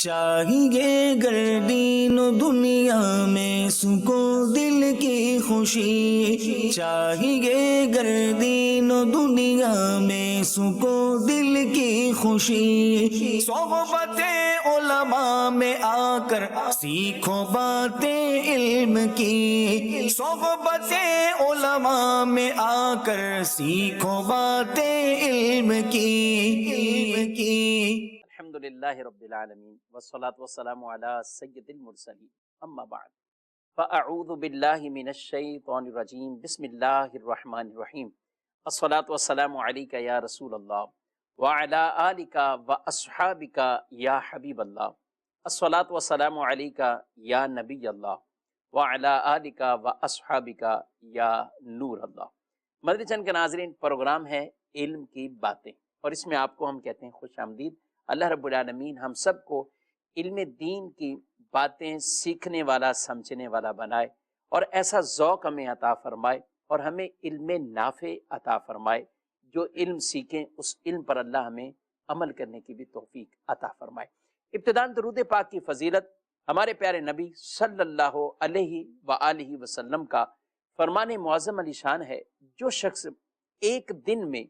چاہیے گر دین و دنیا میں سکون دل کی خوشی، چاہیے گر دین و دنیا میں سکون دل کی خوشی، صحبت علماء میں آ کر سیکھو باتیں علم کی، صحبت علماء میں آ کر سیکھو باتیں علم کی۔ الحمدللہ رب العالمین والصلاة والسلام علی سید المرسلین، اما بعد فاعوذ باللہ من الشیطان الرجیم، بسم اللہ الرحمن الرحیم، الصلاة والسلام علیک یا رسول اللہ وعلی آلک واصحابک یا حبیب اللہ، الصلاة والسلام علیک یا نبی اللہ وعلی آلک واصحابک یا نور اللہ۔ مدنی چینل کے ناظرین، پروگرام ہے علم کی باتیں، اور اس میں آپ کو ہم کہتے ہیں خوش آمدید۔ اللہ رب العالمین ہم سب کو علم دین کی باتیں سیکھنے والا، سمجھنے والا بنائے، اور ایسا ذوق ہمیں عطا فرمائے، اور ہمیں علم نافع عطا فرمائے۔ جو علم سیکھیں اس علم پر اللہ ہمیں عمل کرنے کی بھی توفیق عطا فرمائے۔ ابتداً درود پاک کی فضیلت ہمارے پیارے نبی صلی اللہ علیہ وآلہ وسلم کا فرمان معظم علی شان ہے، جو شخص ایک دن میں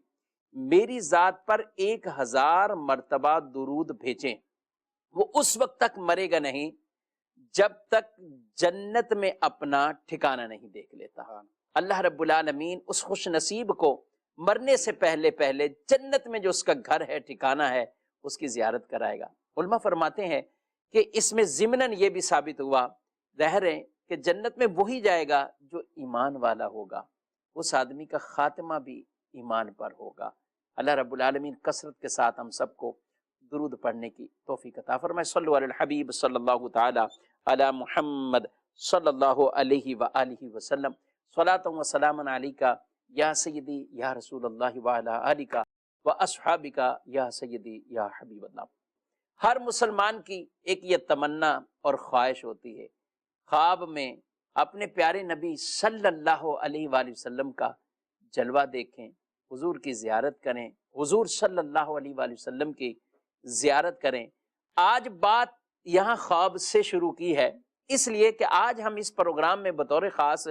میری ذات پر 1000 مرتبہ درود بھیجیں، وہ اس وقت تک مرے گا نہیں جب تک جنت میں اپنا ٹھکانہ نہیں دیکھ لیتا۔ اللہ رب العالمین اس خوش نصیب کو مرنے سے پہلے پہلے جنت میں جو اس کا گھر ہے، ٹھکانہ ہے، اس کی زیارت کرائے گا۔ علماء فرماتے ہیں کہ اس میں ضمناً یہ بھی ثابت ہوا، ظاہر ہے کہ جنت میں وہی جائے گا جو ایمان والا ہوگا، اس آدمی کا خاتمہ بھی ایمان پر ہوگا۔ اللہ رب العالمین کثرت کے ساتھ ہم سب کو درود پڑھنے کی توفیق عطا فرمائے۔ صلو علی الحبیب صلی اللہ تعالی علی محمد صلی اللہ علیہ وآلہ وسلم، صلاۃ و سلام علیک یا سیدی یا رسول اللہ وعلی آلک واصحابک یا سیدی یا حبیب اللہ۔ ہر مسلمان کی ایک یہ تمنا اور خواہش ہوتی ہے، خواب میں اپنے پیارے نبی صلی اللہ علیہ وآلہ وسلم کا جلوہ دیکھیں، حضور کی زیارت کریں، حضور صلی اللہ علیہ وآلہ وسلم کی زیارت کریں۔ آج بات یہاں خواب سے شروع کی ہے، اس لیے کہ آج ہم اس پروگرام میں بطور خاص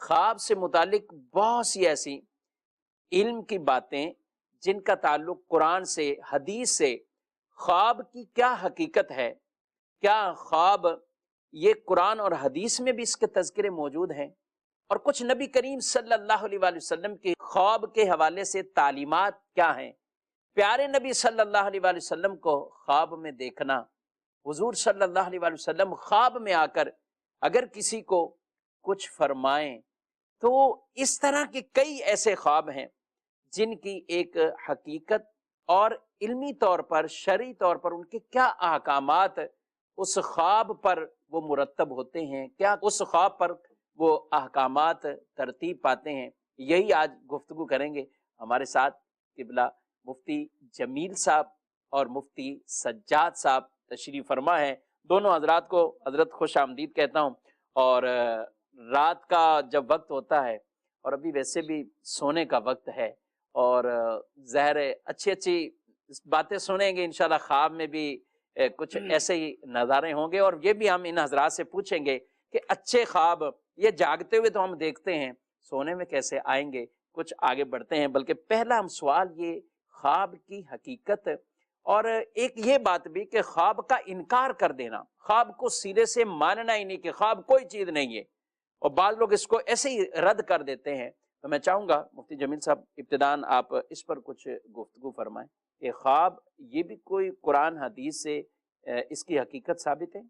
خواب سے متعلق بہت سی ایسی علم کی باتیں جن کا تعلق قرآن سے، حدیث سے، خواب کی کیا حقیقت ہے، کیا خواب یہ قرآن اور حدیث میں بھی اس کے تذکرے موجود ہیں، اور کچھ نبی کریم صلی اللہ علیہ وآلہ وسلم کے خواب کے حوالے سے تعلیمات کیا ہیں۔ پیارے نبی صلی اللہ علیہ وآلہ وسلم کو خواب میں دیکھنا، حضور صلی اللہ علیہ وآلہ وسلم خواب میں آ کر اگر کسی کو کچھ فرمائیں، تو اس طرح کے کئی ایسے خواب ہیں جن کی ایک حقیقت اور علمی طور پر، شرعی طور پر ان کے کیا احکامات اس خواب پر وہ مرتب ہوتے ہیں، کیا اس خواب پر وہ احکامات ترتیب پاتے ہیں، یہی آج گفتگو کریں گے۔ ہمارے ساتھ قبلہ مفتی جمیل صاحب اور مفتی سجاد صاحب تشریف فرما ہے۔ دونوں حضرات کو حضرت خوش آمدید کہتا ہوں، اور رات کا جب وقت ہوتا ہے اور ابھی ویسے بھی سونے کا وقت ہے، اور ظاہر اچھی اچھی باتیں سنیں گے انشاءاللہ، خواب میں بھی کچھ ایسے ہی نظارے ہوں گے، اور یہ بھی ہم ان حضرات سے پوچھیں گے کہ اچھے خواب یہ جاگتے ہوئے تو ہم دیکھتے ہیں، سونے میں کیسے آئیں گے۔ کچھ آگے بڑھتے ہیں، بلکہ پہلا ہم سوال یہ خواب کی حقیقت، اور ایک یہ بات بھی کہ خواب کا انکار کر دینا، خواب کو سرے سے ماننا ہی نہیں کہ خواب کوئی چیز نہیں ہے، اور بعض لوگ اس کو ایسے ہی رد کر دیتے ہیں۔ تو میں چاہوں گا مفتی جمیل صاحب ابتداً آپ اس پر کچھ گفتگو فرمائیں کہ خواب یہ بھی کوئی قرآن حدیث سے اس کی حقیقت ثابت ہے؟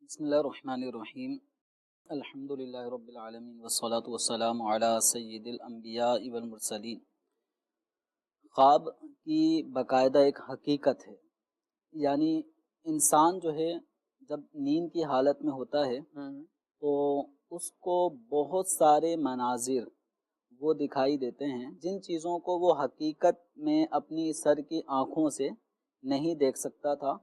بسم اللہ الرحمن الرحیم، الحمدللہ رب العالمین والصلاة والسلام علی سید الانبیاء والمرسلین۔ خواب کی باقاعدہ ایک حقیقت ہے، یعنی انسان جو ہے جب نیند کی حالت میں ہوتا ہے تو اس کو بہت سارے مناظر وہ دکھائی دیتے ہیں جن چیزوں کو وہ حقیقت میں اپنی سر کی آنکھوں سے نہیں دیکھ سکتا تھا،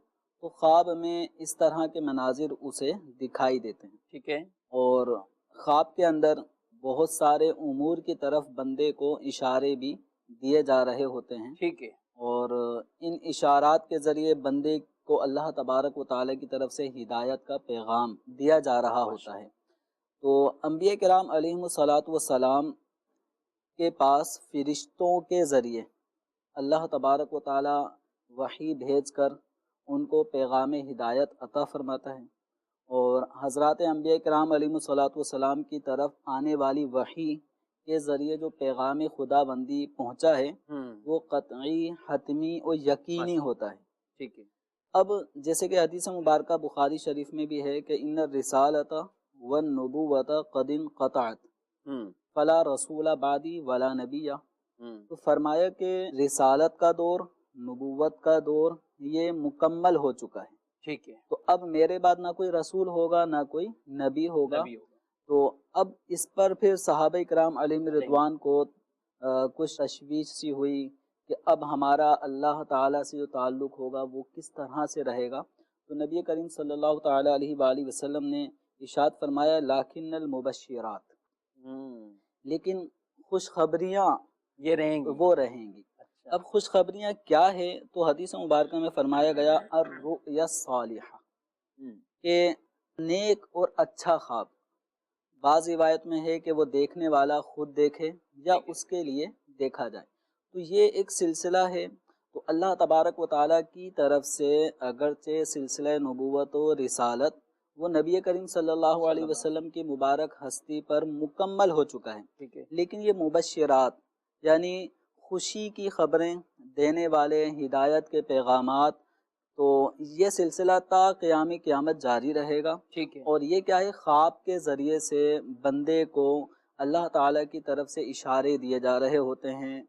تو خواب میں اس طرح کے مناظر اسے دکھائی دیتے ہیں۔ ٹھیک ہے۔ اور خواب کے اندر بہت سارے امور کی طرف بندے کو اشارے بھی دیے جا رہے ہوتے ہیں، ٹھیک ہے۔ اور ان اشارات کے ذریعے بندے کو اللہ تبارک و تعالیٰ کی طرف سے ہدایت کا پیغام دیا جا رہا ہوتا ہے۔ تو انبیاء کرام علیہم الصلاۃ والسلام کے پاس فرشتوں کے ذریعے اللہ تبارک و تعالیٰ وحی بھیج کر ان کو پیغام ہدایت عطا فرماتا ہے، اور حضرات انبیاء کرام علیہم الصلاۃ والسلام کی طرف آنے والی وحی کے ذریعے جو پیغام خدا بندی پہنچا ہے وہ قطعی، حتمی اور یقینی ہوتا ہے۔ ٹھیک ہے۔ اب جیسے کہ حدیث مبارکہ بخاری شریف میں بھی ہے کہ ان الرسالۃ والنبوۃ قد انقطعت فلا رسول بعدی ولا نبی، تو فرمایا کہ رسالت کا دور، نبوت کا دور یہ مکمل ہو چکا ہے، ٹھیک ہے، تو اب میرے بعد نہ کوئی رسول ہوگا نہ کوئی نبی ہوگا۔ تو اب اس پر پھر صحابہ کرام علیہم رضوان کو کچھ تشویش سی ہوئی کہ اب ہمارا اللہ تعالیٰ سے جو تعلق ہوگا وہ کس طرح سے رہے گا۔ تو نبی کریم صلی اللہ تعالیٰ علیہ وآلہ وسلم نے ارشاد فرمایا لیکن المبشرات، لیکن خوشخبریاں یہ رہیں گی، وہ رہیں گی۔ اب خوشخبریاں کیا ہے؟ تو حدیث مبارکہ میں فرمایا گیا الرؤیا الصالحہ، کہ نیک اور اچھا خواب، بعض روایت میں ہے کہ وہ دیکھنے والا خود دیکھے یا اس کے لیے دیکھا جائے۔ تو یہ ایک سلسلہ ہے۔ تو اللہ تبارک و تعالیٰ کی طرف سے اگرچہ سلسلہ نبوت و رسالت وہ نبی کریم صلی اللہ علیہ وسلم کی مبارک ہستی پر مکمل ہو چکا ہے، لیکن یہ مبشرات یعنی خوشی کی خبریں دینے والے ہدایت کے پیغامات، تو یہ سلسلہ تا قیام قیامت جاری رہے گا۔ ٹھیک ہے، اور یہ کیا ہے، خواب کے ذریعے سے بندے کو اللہ تعالیٰ کی طرف سے اشارے دیے جا رہے ہوتے ہیں،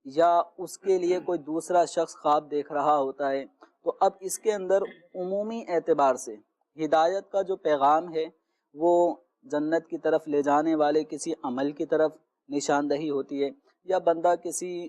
یا اس کے لیے کوئی دوسرا شخص خواب دیکھ رہا ہوتا ہے۔ تو اب اس کے اندر عمومی اعتبار سے ہدایت کا جو پیغام ہے وہ جنت کی طرف لے جانے والے کسی عمل کی طرف نشاندہی ہوتی ہے، یا بندہ کسی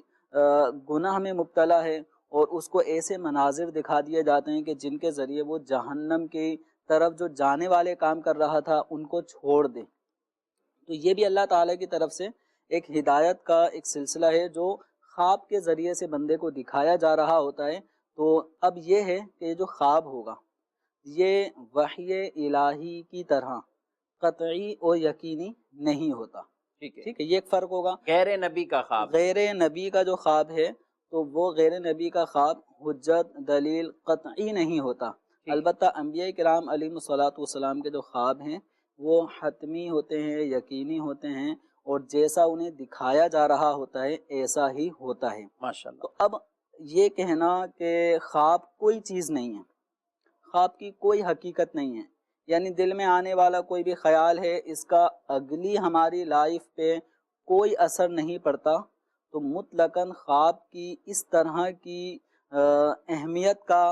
گناہ میں مبتلا ہے اور اس کو ایسے مناظر دکھا دیے جاتے ہیں کہ جن کے ذریعے وہ جہنم کی طرف جو جانے والے کام کر رہا تھا ان کو چھوڑ دے۔ تو یہ بھی اللہ تعالیٰ کی طرف سے ایک ہدایت کا ایک سلسلہ ہے جو خواب کے ذریعے سے بندے کو دکھایا جا رہا ہوتا ہے۔ تو اب یہ ہے کہ یہ جو خواب ہوگا یہ وحی الہی کی طرح قطعی اور یقینی نہیں ہوتا۔ ٹھیک ہے، یہ ایک فرق ہوگا۔ غیر نبی کا خواب، غیر نبی کا جو خواب ہے تو وہ غیر نبی کا خواب حجت دلیل قطعی نہیں ہوتا۔ البتہ انبیاء کرام علیہم الصلاۃ والسلام کے جو خواب ہیں وہ حتمی ہوتے ہیں، یقینی ہوتے ہیں، اور جیسا انہیں دکھایا جا رہا ہوتا ہے ایسا ہی ہوتا ہے۔ ماشاءاللہ۔ تو اب یہ کہنا کہ خواب کوئی چیز نہیں ہے، خواب کی کوئی حقیقت نہیں ہے، یعنی دل میں آنے والا کوئی بھی خیال ہے اس کا اگلی ہماری لائف پہ کوئی اثر نہیں پڑتا، تو مطلقاً خواب کی اس طرح کی اہمیت کا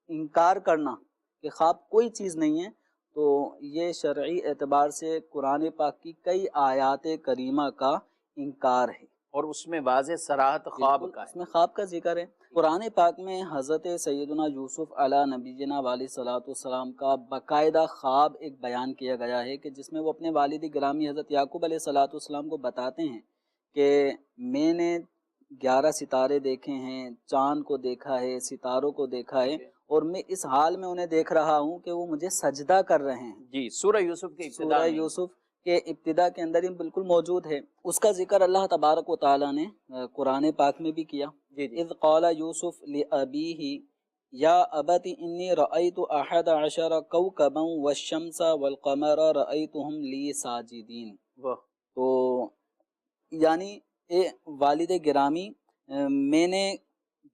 انکار کرنا کہ خواب کوئی چیز نہیں ہے، تو یہ شرعی اعتبار سے قرآن پاک کی کئی آیات کریمہ کا انکار ہے، اور اس میں واضح صراحت خواب کا اس میں خواب کا ذکر ہے۔ قرآن پاک میں حضرت سیدنا یوسف علیہ نبینا علیہ صلاۃ والسلام کا باقاعدہ خواب ایک بیان کیا گیا ہے کہ جس میں وہ اپنے والد گرامی حضرت یعقوب علیہ صلاۃ والسلام کو بتاتے ہیں کہ میں نے 11 ستارے دیکھے ہیں، چاند کو دیکھا ہے، ستاروں کو دیکھا ہے، اور میں اس حال میں انہیں دیکھ رہا ہوں کہ وہ مجھے سجدہ کر رہے ہیں۔ جی، سورہ یوسف کے ابتدا سورہ میں یوسف کے ابتدا کے اندر ہی بالکل موجود ہے۔ اس کا ذکر اللہ تبارک و تعالیٰ نے قرآن پاک میں بھی کیا۔ اذ قال یوسف لأبیہ یا ابت انی رأیت 11 کوکبا والشمس والقمر رأیتهم لی ساجدین۔ تو یعنی اے والد گرامی، میں نے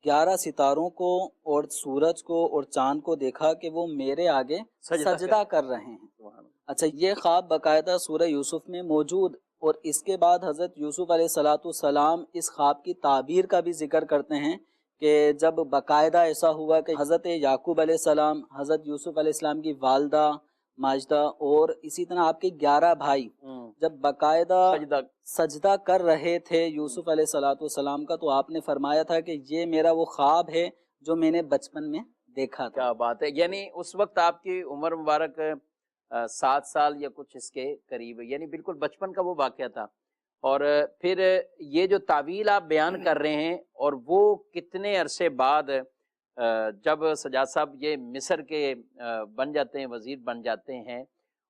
11 ستاروں کو اور سورج کو اور چاند کو دیکھا کہ وہ میرے آگے سجدہ کر رہے ہیں۔ اچھا، یہ خواب باقاعدہ سورہ یوسف میں موجود، اور اس کے بعد حضرت یوسف علیہ الصلاۃ والسلام اس خواب کی تعبیر کا بھی ذکر کرتے ہیں کہ جب باقاعدہ ایسا ہوا کہ حضرت یعقوب علیہ السلام، حضرت یوسف علیہ السلام کی والدہ ماجدہ اور اسی طرح آپ کے 11 بھائی جب باقاعدہ سجدہ کر رہے تھے یوسف علیہ الصلاۃ والسلام کا، تو آپ نے فرمایا تھا کہ یہ میرا وہ خواب ہے جو میں نے بچپن میں دیکھا تھا۔ کیا بات ہے! یعنی اس وقت آپ کی عمر مبارک 7 سال یا کچھ اس کے قریب، یعنی بالکل بچپن کا وہ واقعہ تھا، اور پھر یہ جو تعویل آپ بیان کر رہے ہیں اور وہ کتنے عرصے بعد جب سجاد صاحب یہ مصر کے بن جاتے ہیں، وزیر بن جاتے ہیں،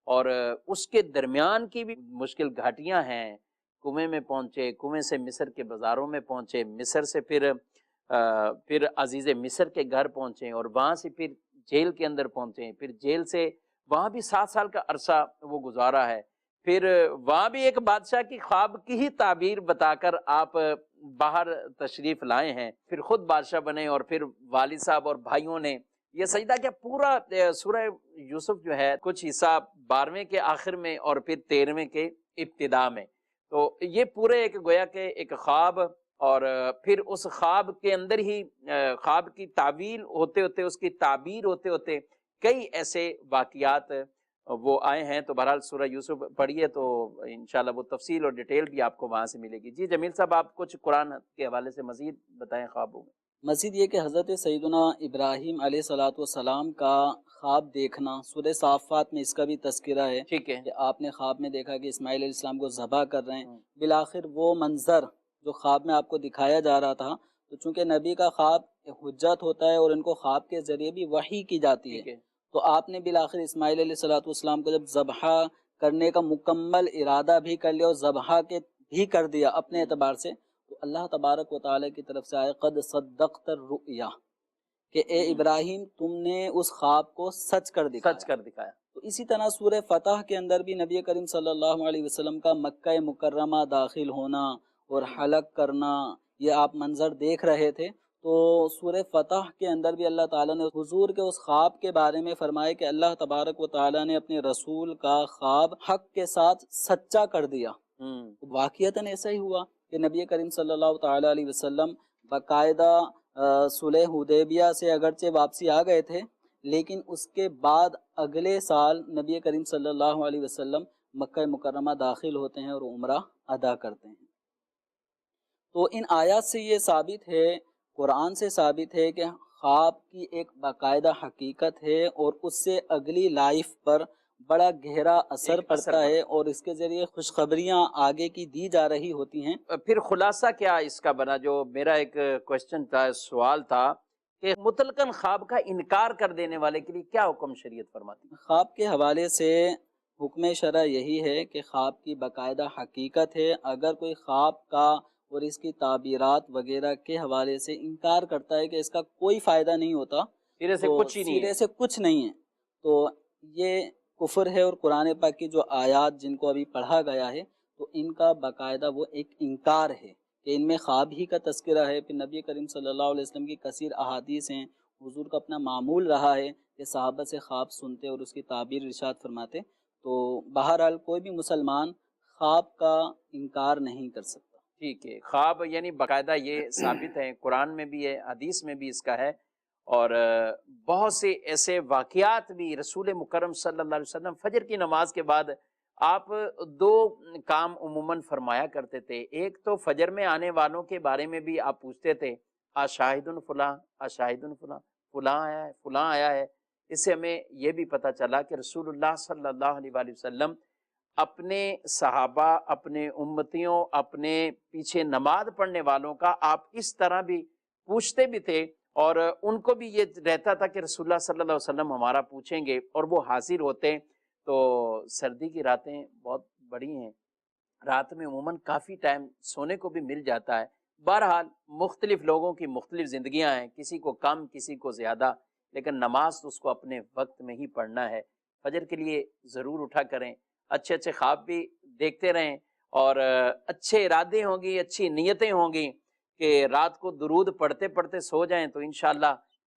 اور اس کے درمیان کی بھی مشکل گھاٹیاں ہیں، کنویں میں پہنچے، کنویں سے مصر کے بازاروں میں پہنچے، مصر سے پھر عزیز مصر کے گھر پہنچے، اور وہاں سے پھر جیل کے اندر پہنچے، پھر جیل سے وہاں بھی 7 سال کا عرصہ وہ گزارا ہے، پھر وہاں بھی ایک بادشاہ کی خواب کی ہی تعبیر بتا کر آپ باہر تشریف لائے ہیں، پھر خود بادشاہ بنے، اور پھر والد صاحب اور بھائیوں نے یہ سجدہ کیا۔ پورا سورہ یوسف جو ہے کچھ حصہ 12ویں کے آخر میں اور پھر 13ویں کے ابتدا میں، تو یہ پورے ایک گویا کہ ایک خواب، اور پھر اس خواب کے اندر ہی خواب کی تعویل ہوتے ہوتے، اس کی تعبیر ہوتے ہوتے کئی ایسے واقعات وہ آئے ہیں۔ تو بہرحال سورہ یوسف پڑھیے تو انشاءاللہ وہ تفصیل اور ڈیٹیل بھی آپ کو وہاں سے ملے گی۔ جی جمیل صاحب، آپ کچھ قرآن کے حوالے سے مزید بتائیں خوابوں میں۔ مزید یہ کہ حضرت سیدنا ابراہیم علیہ الصلوۃ والسلام کا خواب دیکھنا، سورہ صافات میں اس کا بھی تذکرہ ہے ٹھیک ہے۔ کہ آپ نے خواب میں دیکھا کہ اسماعیل علیہ السلام کو ذبح کر رہے ہیں، بالآخر وہ منظر جو خواب میں آپ کو دکھایا جا رہا تھا، تو چونکہ نبی کا خواب حجت ہوتا ہے اور ان کو خواب کے ذریعے بھی وحی کی جاتی ہے، تو آپ نے بالآخر اسماعیل علیہ الصلوۃ والسلام کو جب ذبح کرنے کا مکمل ارادہ بھی کر لیا اور ذبح کے بھی کر دیا اپنے اعتبار سے، تو اللہ تبارک و تعالیٰ کی طرف سے آئے قد صدقت الرؤیا، کہ اے ابراہیم تم نے اس خواب کو سچ کر دکھایا۔ تو اسی طرح سورہ فتح کے اندر بھی نبی کریم صلی اللہ علیہ وسلم کا مکہ مکرمہ داخل ہونا اور حلق کرنا، یہ آپ منظر دیکھ رہے تھے، تو سورہ فتح کے اندر بھی اللہ تعالیٰ نے حضور کے اس خواب کے بارے میں فرمایا کہ اللہ تبارک و تعالیٰ نے اپنے رسول کا خواب حق کے ساتھ سچا کر دیا۔ واقعتاً ایسا ہی ہوا کہ نبی کریم صلی اللہ تعالیٰ علیہ وسلم باقاعدہ صلح حدیبیہ سے اگرچہ واپسی آ گئے تھے، لیکن اس کے بعد اگلے سال نبی کریم صلی اللہ علیہ وسلم مکہ مکرمہ داخل ہوتے ہیں اور عمرہ ادا کرتے ہیں۔ تو ان آیات سے یہ ثابت ہے، قرآن سے ثابت ہے کہ خواب کی ایک باقاعدہ حقیقت ہے اور اس سے اگلی لائف پر بڑا گہرا اثر پڑتا ہے، اور اس کے ذریعے خوشخبریاں آگے کی دی جا رہی ہوتی ہیں۔ پھر خلاصہ کیا اس کا بنا؟ جو میرا ایک کوشچن تھا، سوال تھا کہ مطلقاً خواب کا انکار کر دینے والے کے لیے کیا حکم شریعت فرماتی ہے؟ خواب کے حوالے سے حکم شرع یہی ہے کہ خواب کی باقاعدہ حقیقت ہے، اگر کوئی خواب کا اور اس کی تعبیرات وغیرہ کے حوالے سے انکار کرتا ہے کہ اس کا کوئی فائدہ نہیں ہوتا، سرے سے کچھ ہی نہیں ہے، سرے سے کچھ نہیں ہے، تو یہ کفر ہے۔ اور قرآن پاک کی جو آیات جن کو ابھی پڑھا گیا ہے، تو ان کا باقاعدہ وہ ایک انکار ہے کہ ان میں خواب ہی کا تذکرہ ہے۔ پھر نبی کریم صلی اللہ علیہ وسلم کی کثیر احادیث ہیں، حضور کا اپنا معمول رہا ہے کہ صحابہ سے خواب سنتے اور اس کی تعبیر ارشاد فرماتے۔ تو بہرحال کوئی بھی مسلمان خواب کا انکار نہیں کر سکتا۔ ٹھیک ہے۔ خواب یعنی باقاعدہ یہ ثابت ہے، قرآن میں بھی ہے، حدیث میں بھی اس کا ہے، اور بہت سے ایسے واقعات بھی رسول مکرم صلی اللہ علیہ وسلم فجر کی نماز کے بعد آپ 2 کام عموماً فرمایا کرتے تھے۔ ایک تو فجر میں آنے والوں کے بارے میں بھی آپ پوچھتے تھے، آشاہدن فلاں، آشاہدن فلاں، فلاں آیا ہے، فلاں آیا ہے۔ اس سے ہمیں یہ بھی پتہ چلا کہ رسول اللہ صلی اللہ علیہ وآلہ وسلم اپنے صحابہ، اپنے امتیوں، اپنے پیچھے نماز پڑھنے والوں کا آپ اس طرح بھی پوچھتے بھی تھے، اور ان کو بھی یہ رہتا تھا کہ رسول اللہ صلی اللہ علیہ وسلم ہمارا پوچھیں گے، اور وہ حاضر ہوتے۔ تو سردی کی راتیں بہت بڑی ہیں، رات میں عموماً کافی ٹائم سونے کو بھی مل جاتا ہے۔ بہرحال مختلف لوگوں کی مختلف زندگیاں ہیں، کسی کو کم، کسی کو زیادہ، لیکن نماز تو اس کو اپنے وقت میں ہی پڑھنا ہے۔ فجر کے لیے ضرور اٹھا کریں، اچھے اچھے خواب بھی دیکھتے رہیں، اور اچھے ارادے ہوں گی، اچھی نیتیں ہوں گی کہ رات کو درود پڑھتے پڑھتے سو جائیں، تو انشاءاللہ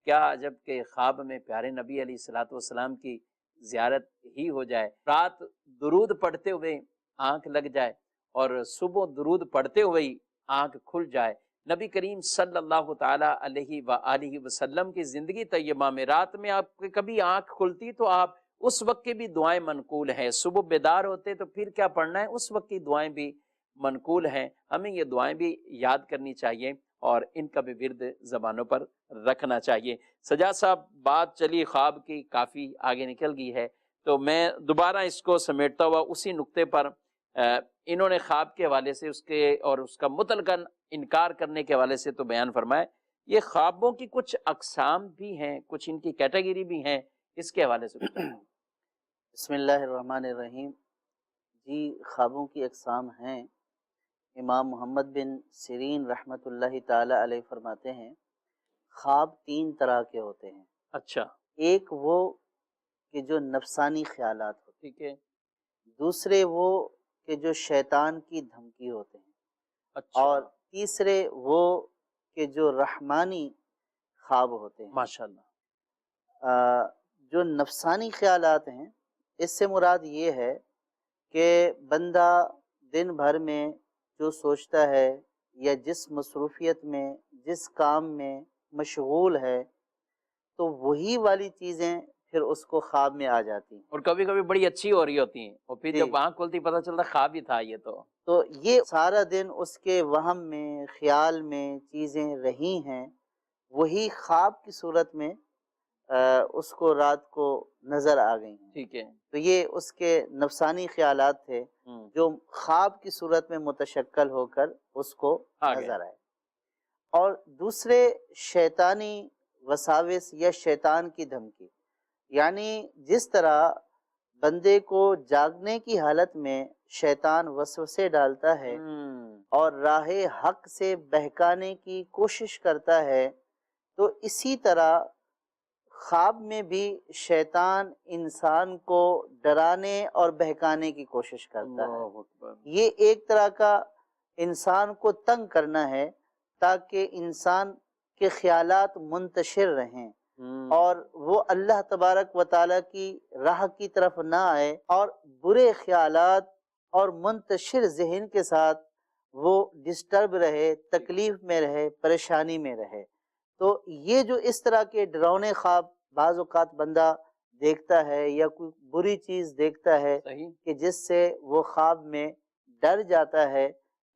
کیا عجب کہ خواب میں پیارے نبی علیہ الصلوۃ والسلام کی زیارت ہی ہو جائے، رات درود پڑھتے ہوئے آنکھ لگ جائے اور صبح درود پڑھتے ہوئے ہی آنکھ کھل جائے۔ نبی کریم صلی اللہ تعالیٰ علیہ وآلہ وسلم کی زندگی طیبہ میں رات میں آپ کی کبھی آنکھ کھلتی تو آپ اس وقت کی بھی دعائیں منقول ہیں، صبح بیدار ہوتے تو پھر کیا پڑھنا ہے، اس وقت کی دعائیں بھی منقول ہیں۔ ہمیں یہ دعائیں بھی یاد کرنی چاہیے اور ان کا بھی ورد زبانوں پر رکھنا چاہیے۔ سجاد صاحب، بات چلی خواب کی، کافی آگے نکل گئی ہے، تو میں دوبارہ اس کو سمیٹتا ہوا اسی نقطے پر، انہوں نے خواب کے حوالے سے اس کے اور اس کا مطلقاً انکار کرنے کے حوالے سے تو بیان فرمائے، یہ خوابوں کی کچھ اقسام بھی ہیں، کچھ ان کی کیٹیگری بھی ہیں، اس کے حوالے سے کچھ بسم اللہ الرحمن الرحیم. جی خوابوں کی اقسام ہیں. امام محمد بن سیرین رحمۃ اللہ تعالی علیہ فرماتے ہیں خواب 3 طرح کے ہوتے ہیں. اچھا ایک وہ کہ جو نفسانی خیالات ہوتے ٹھیک ہے. ہیں، دوسرے وہ کہ جو شیطان کی دھمکی ہوتے ہیں، اچھا اور تیسرے وہ کہ جو رحمانی خواب ہوتے ہیں. ماشاء اللہ. جو نفسانی خیالات ہیں اس سے مراد یہ ہے کہ بندہ دن بھر میں جو سوچتا ہے یا جس مصروفیت میں جس کام میں مشغول ہے تو وہی والی چیزیں پھر اس کو خواب میں آ جاتی ہیں. اور کبھی کبھی بڑی اچھی ہو رہی ہوتی ہیں، اور پھر جی. جب آنکھ کھلتی پتہ چلتا خواب ہی تھا یہ تو یہ سارا دن اس کے وہم میں خیال میں چیزیں رہی ہیں، وہی خواب کی صورت میں اس کو رات کو نظر آ گئی ہیں. ٹھیک ہے. تو یہ اس کے نفسانی خیالات تھے جو خواب کی صورت میں متشکل ہو کر اس کو نظر آئے. اور دوسرے شیطانی وساوس یا شیطان کی دھمکی، یعنی جس طرح بندے کو جاگنے کی حالت میں شیطان وسوسے ڈالتا ہے اور راہ حق سے بہکانے کی کوشش کرتا ہے، تو اسی طرح خواب میں بھی شیطان انسان کو ڈرانے اور بہکانے کی کوشش کرتا ہے. یہ ایک طرح کا انسان کو تنگ کرنا ہے تاکہ انسان کے خیالات منتشر رہیں اور وہ اللہ تبارک و تعالیٰ کی راہ کی طرف نہ آئے اور برے خیالات اور منتشر ذہن کے ساتھ وہ ڈسٹرب رہے، تکلیف میں رہے، پریشانی میں رہے. تو یہ جو اس طرح کے ڈراؤنے خواب بعض اوقات بندہ دیکھتا ہے یا کوئی بری چیز دیکھتا ہے کہ جس سے وہ خواب میں ڈر جاتا ہے،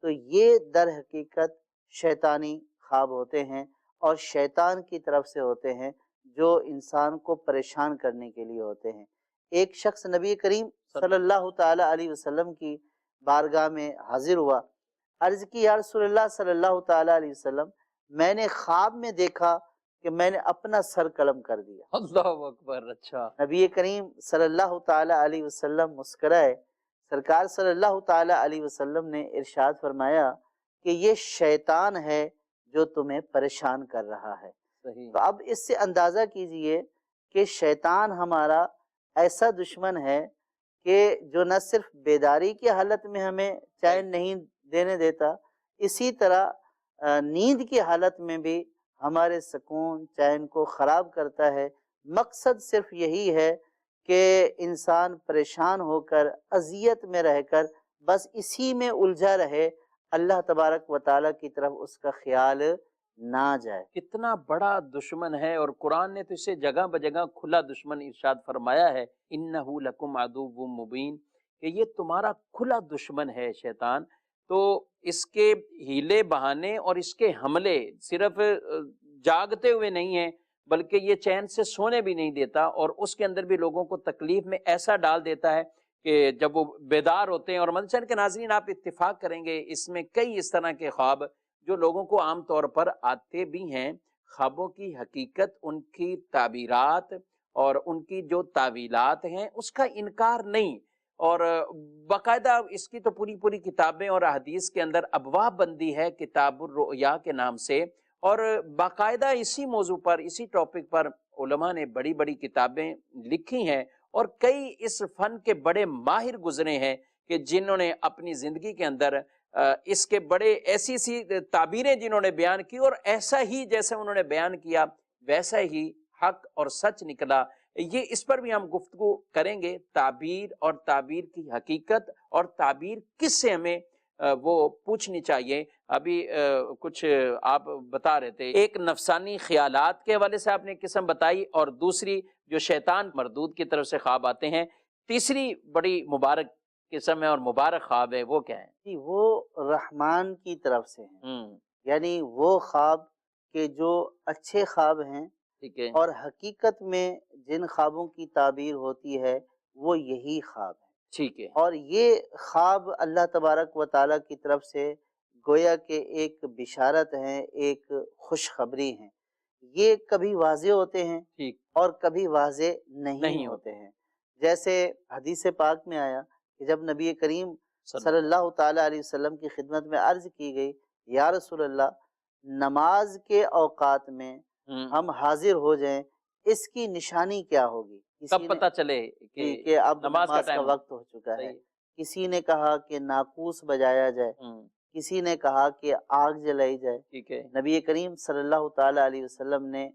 تو یہ در حقیقت شیطانی خواب ہوتے ہیں اور شیطان کی طرف سے ہوتے ہیں جو انسان کو پریشان کرنے کے لیے ہوتے ہیں. ایک شخص نبی کریم صلی اللہ تعالی علیہ وسلم کی بارگاہ میں حاضر ہوا، عرض کی یا رسول اللہ صلی اللہ تعالی علیہ وسلم، میں نے خواب میں دیکھا کہ میں نے اپنا سر قلم کر دیا. اللہ اکبر. اچھا. نبی کریم صلی اللہ تعالی علیہ وسلم مسکرائے. سرکار صلی اللہ تعالی علیہ وسلم نے ارشاد فرمایا کہ یہ شیطان ہے جو تمہیں پریشان کر رہا ہے. صحیح. تو اب اس سے اندازہ کیجئے کہ شیطان ہمارا ایسا دشمن ہے کہ جو نہ صرف بیداری کی حالت میں ہمیں چین نہیں دینے دیتا، اسی طرح نیند کی حالت میں بھی ہمارے سکون چین کو خراب کرتا ہے. مقصد صرف یہی ہے کہ انسان پریشان ہو کر اذیت میں رہ کر بس اسی میں الجھا رہے، اللہ تبارک و تعالیٰ کی طرف اس کا خیال نہ جائے. کتنا بڑا دشمن ہے، اور قرآن نے تو اسے جگہ بجگہ کھلا دشمن ارشاد فرمایا ہے، اِنَّهُ لَكُمْ عَدُوٌّ مُبِينٌ، کہ یہ تمہارا کھلا دشمن ہے شیطان. تو اس کے ہیلے بہانے اور اس کے حملے صرف جاگتے ہوئے نہیں ہیں، بلکہ یہ چین سے سونے بھی نہیں دیتا، اور اس کے اندر بھی لوگوں کو تکلیف میں ایسا ڈال دیتا ہے کہ جب وہ بیدار ہوتے ہیں. اور مدنی کے ناظرین آپ اتفاق کریں گے اس میں کئی اس طرح کے خواب جو لوگوں کو عام طور پر آتے بھی ہیں. خوابوں کی حقیقت، ان کی تعبیرات اور ان کی جو تعویلات ہیں اس کا انکار نہیں، اور باقاعدہ اس کی تو پوری کتابیں اور احادیث کے اندر ابواب بندی ہے کتاب الرؤیا کے نام سے، اور باقاعدہ اسی موضوع پر، اسی ٹاپک پر علماء نے بڑی کتابیں لکھی ہیں، اور کئی اس فن کے بڑے ماہر گزرے ہیں کہ جنہوں نے اپنی زندگی کے اندر اس کے بڑے ایسی تعبیریں جنہوں نے بیان کی، اور ایسا ہی جیسے انہوں نے بیان کیا ویسا ہی حق اور سچ نکلا. یہ اس پر بھی ہم گفتگو کریں گے، تعبیر اور تعبیر کی حقیقت، اور تعبیر کس سے ہمیں وہ پوچھنی چاہیے. ابھی کچھ آپ بتا رہے تھے، ایک نفسانی خیالات کے حوالے سے آپ نے قسم بتائی، اور دوسری جو شیطان مردود کی طرف سے خواب آتے ہیں. تیسری بڑی مبارک قسم ہے اور مبارک خواب ہے، وہ کیا ہے؟ جی وہ رحمان کی طرف سے ہیں، یعنی وہ خواب کہ جو اچھے خواب ہیں، ٹھیک ہے، اور حقیقت میں جن خوابوں کی تعبیر ہوتی ہے وہ یہی خواب ہے. ٹھیک ہے. اور یہ خواب اللہ تبارک و تعالیٰ کی طرف سے گویا کہ ایک بشارت ہے، ایک خوشخبری ہے، یہ کبھی واضح ہوتے ہیں ٹھیک اور کبھی واضح نہیں نہیں ہوتے ہیں۔ جیسے حدیث پاک میں آیا کہ جب نبی کریم صلی صلی اللہ تعالیٰ علیہ وسلم کی خدمت میں عرض کی گئی، یا رسول اللہ نماز کے اوقات میں ہم حاضر ہو جائیں، اس کی نشانی کیا ہوگی؟ کب پتہ چلے کہ اب نماز نماز کا ٹائم وقت ہو چکا ہے۔ صحیح۔ کسی نے کہا کہ ناقوس بجایا جائے، کسی نے کہا کہ آگ جلائی جائے۔ ٹھیک ہے، نبی کریم صلی اللہ تعالیٰ علیہ وسلم نے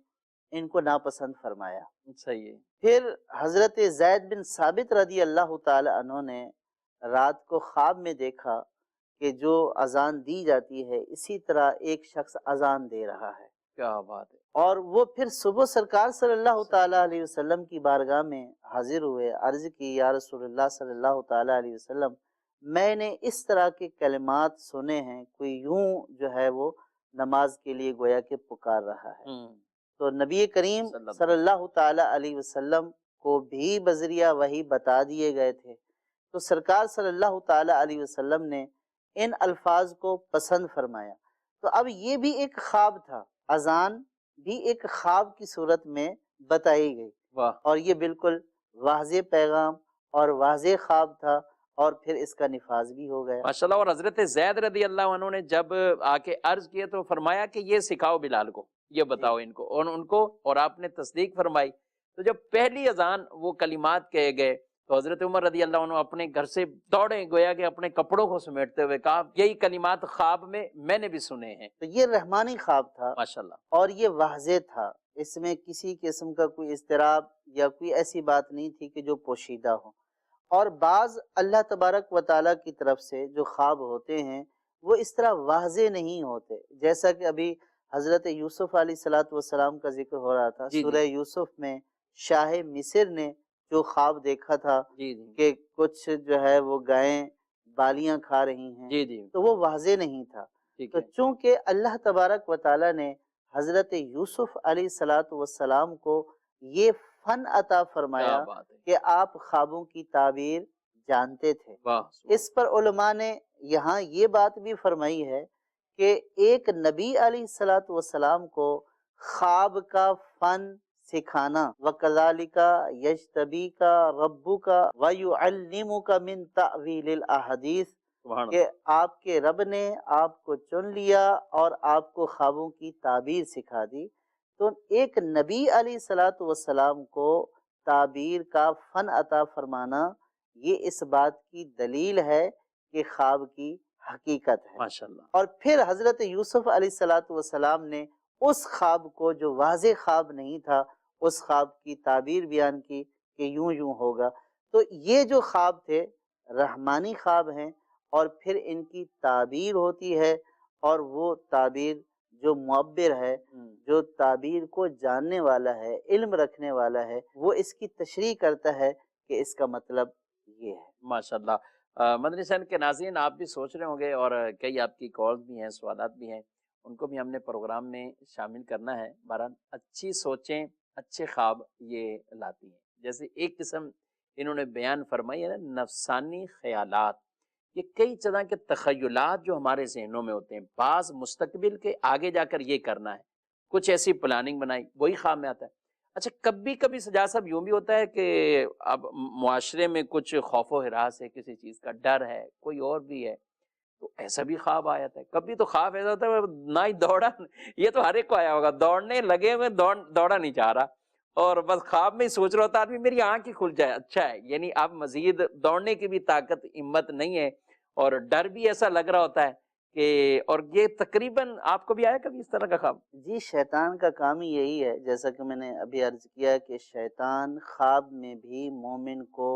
ان کو ناپسند فرمایا۔ صحیح ہے۔ پھر حضرت زید بن ثابت رضی اللہ تعالی عنہ نے رات کو خواب میں دیکھا کہ جو اذان دی جاتی ہے اسی طرح ایک شخص اذان دے رہا ہے، کیا بات ہے۔ اور وہ پھر صبح سرکار صلی اللہ تعالیٰ علیہ وسلم کی بارگاہ میں حاضر ہوئے، عرض کی یا رسول اللہ صلی اللہ تعالیٰ علیہ وسلم میں نے اس طرح کے کلمات سنے ہیں، کوئی یوں جو ہے وہ نماز کے لیے گویا کہ پکار رہا ہے۔ تو نبی کریم صلی اللہ تعالیٰ علیہ وسلم کو بھی بذریعہ وحی بتا دیے گئے تھے، تو سرکار صلی اللہ تعالیٰ علیہ وسلم نے ان الفاظ کو پسند فرمایا۔ تو اب یہ بھی ایک خواب تھا، اذان بھی ایک خواب کی صورت میں بتائی گئی، واہ، اور یہ بالکل واضح پیغام اور واضح خواب تھا، اور پھر اس کا نفاذ بھی ہو گیا۔ ماشاءاللہ۔ اور حضرت زید رضی اللہ عنہ نے جب آ کے عرض کیے تو فرمایا کہ یہ سکھاؤ بلال کو، یہ بتاؤ ان کو، اور ان کو، اور آپ نے تصدیق فرمائی۔ تو جب پہلی اذان وہ کلمات کہے گئے تو حضرت عمر رضی اللہ عنہ اپنے گھر سے دوڑے، گویا کہ اپنے کپڑوں کو سمیٹتے ہوئے کہا یہی کلمات خواب میں نے بھی سنے ہیں۔ تو یہ رحمانی خواب تھا ماشاءاللہ۔ اور یہ واضح تھا، اس میں کسی قسم کا کوئی اضطراب یا کوئی ایسی بات نہیں تھی کہ جو پوشیدہ ہو۔ اور بعض اللہ تبارک و تعالیٰ کی طرف سے جو خواب ہوتے ہیں وہ اس طرح واضح نہیں ہوتے، جیسا کہ ابھی حضرت یوسف علیہ السلام کا ذکر ہو رہا تھا۔ جی سورہ یوسف میں شاہ مصر نے جو خواب دیکھا تھا جی جی کہ کچھ جو ہے وہ گائیں بالیاں کھا رہی ہیں، جی جی، تو وہ واضح نہیں تھا۔ ٹھیک تو ہے۔ چونکہ اللہ تبارک و تعالیٰ نے حضرت یوسف علیہ السلام کو یہ فن عطا فرمایا کیا بات ہے، کہ آپ خوابوں کی تعبیر جانتے تھے۔ واہ، اس پر علماء نے یہاں یہ بات بھی فرمائی ہے کہ ایک نبی علیہ السلام کو خواب کا فن سکھانا، وَكَذَلِكَ يَجْتَبِيكَ رَبُّكَ وَيُعَلِّمُكَ مِن تَأْوِيلِ الْأَحَادِيثِ، سبحان کہ آپ کے رب نے آپ کو چن لیا اور آپ کو خوابوں کی تعبیر سکھا دی۔ تو ایک نبی علیہ السلام کو تعبیر کا فن عطا فرمانا یہ اس بات کی دلیل ہے کہ خواب کی حقیقت ہے۔ ماشاءاللہ۔ اور پھر حضرت یوسف علیہ السلام نے اس خواب کو جو واضح خواب نہیں تھا، اس خواب کی تعبیر بیان کی کہ یوں یوں ہوگا۔ تو یہ جو خواب تھے رحمانی خواب ہیں، اور پھر ان کی تعبیر ہوتی ہے، اور وہ تعبیر جو معبر ہے، جو تعبیر کو جاننے والا ہے، علم رکھنے والا ہے، وہ اس کی تشریح کرتا ہے کہ اس کا مطلب یہ ہے۔ ماشاءاللہ۔ مدنی چینل کے ناظرین، آپ بھی سوچ رہے ہوں گے، اور کئی آپ کی کالز بھی ہیں، سوالات بھی ہیں، ان کو بھی ہم نے پروگرام میں شامل کرنا ہے۔ بہرحال اچھی سوچیں، اچھے خواب یہ لاتی ہیں۔ جیسے ایک قسم انہوں نے بیان فرمائی ہے نا، نفسانی خیالات، یہ کئی طرح کے تخیلات جو ہمارے ذہنوں میں ہوتے ہیں، بعض مستقبل کے آگے جا کر یہ کرنا ہے، کچھ ایسی پلاننگ بنائی، وہی خواب میں آتا ہے۔ اچھا، کبھی کبھی سجاد صاحب یوں بھی ہوتا ہے کہ اب معاشرے میں کچھ خوف و ہراس ہے، کسی چیز کا ڈر ہے، کوئی اور بھی ہے، تو ایسا بھی خواب آ جاتا ہے۔ کبھی تو خواب ایسا ہوتا ہے نہ ہی دوڑا، یہ تو ہر ایک کو آیا ہوگا، دوڑنے لگے ہوئے دوڑا نہیں چاہ رہا، اور بس خواب میں ہی سوچ رہا ہوتا آدمی میری آنکھ ہی کھل جائے، اچھا ہے، یعنی اب مزید دوڑنے کی بھی طاقت ہمت نہیں ہے، اور ڈر بھی ایسا لگ رہا ہوتا ہے کہ، اور یہ تقریباً آپ کو بھی آیا کبھی اس طرح کا خواب؟ جی، شیطان کا کام ہی یہی ہے، جیسا کہ میں نے ابھی عرض کیا کہ شیطان خواب میں بھی مومن کو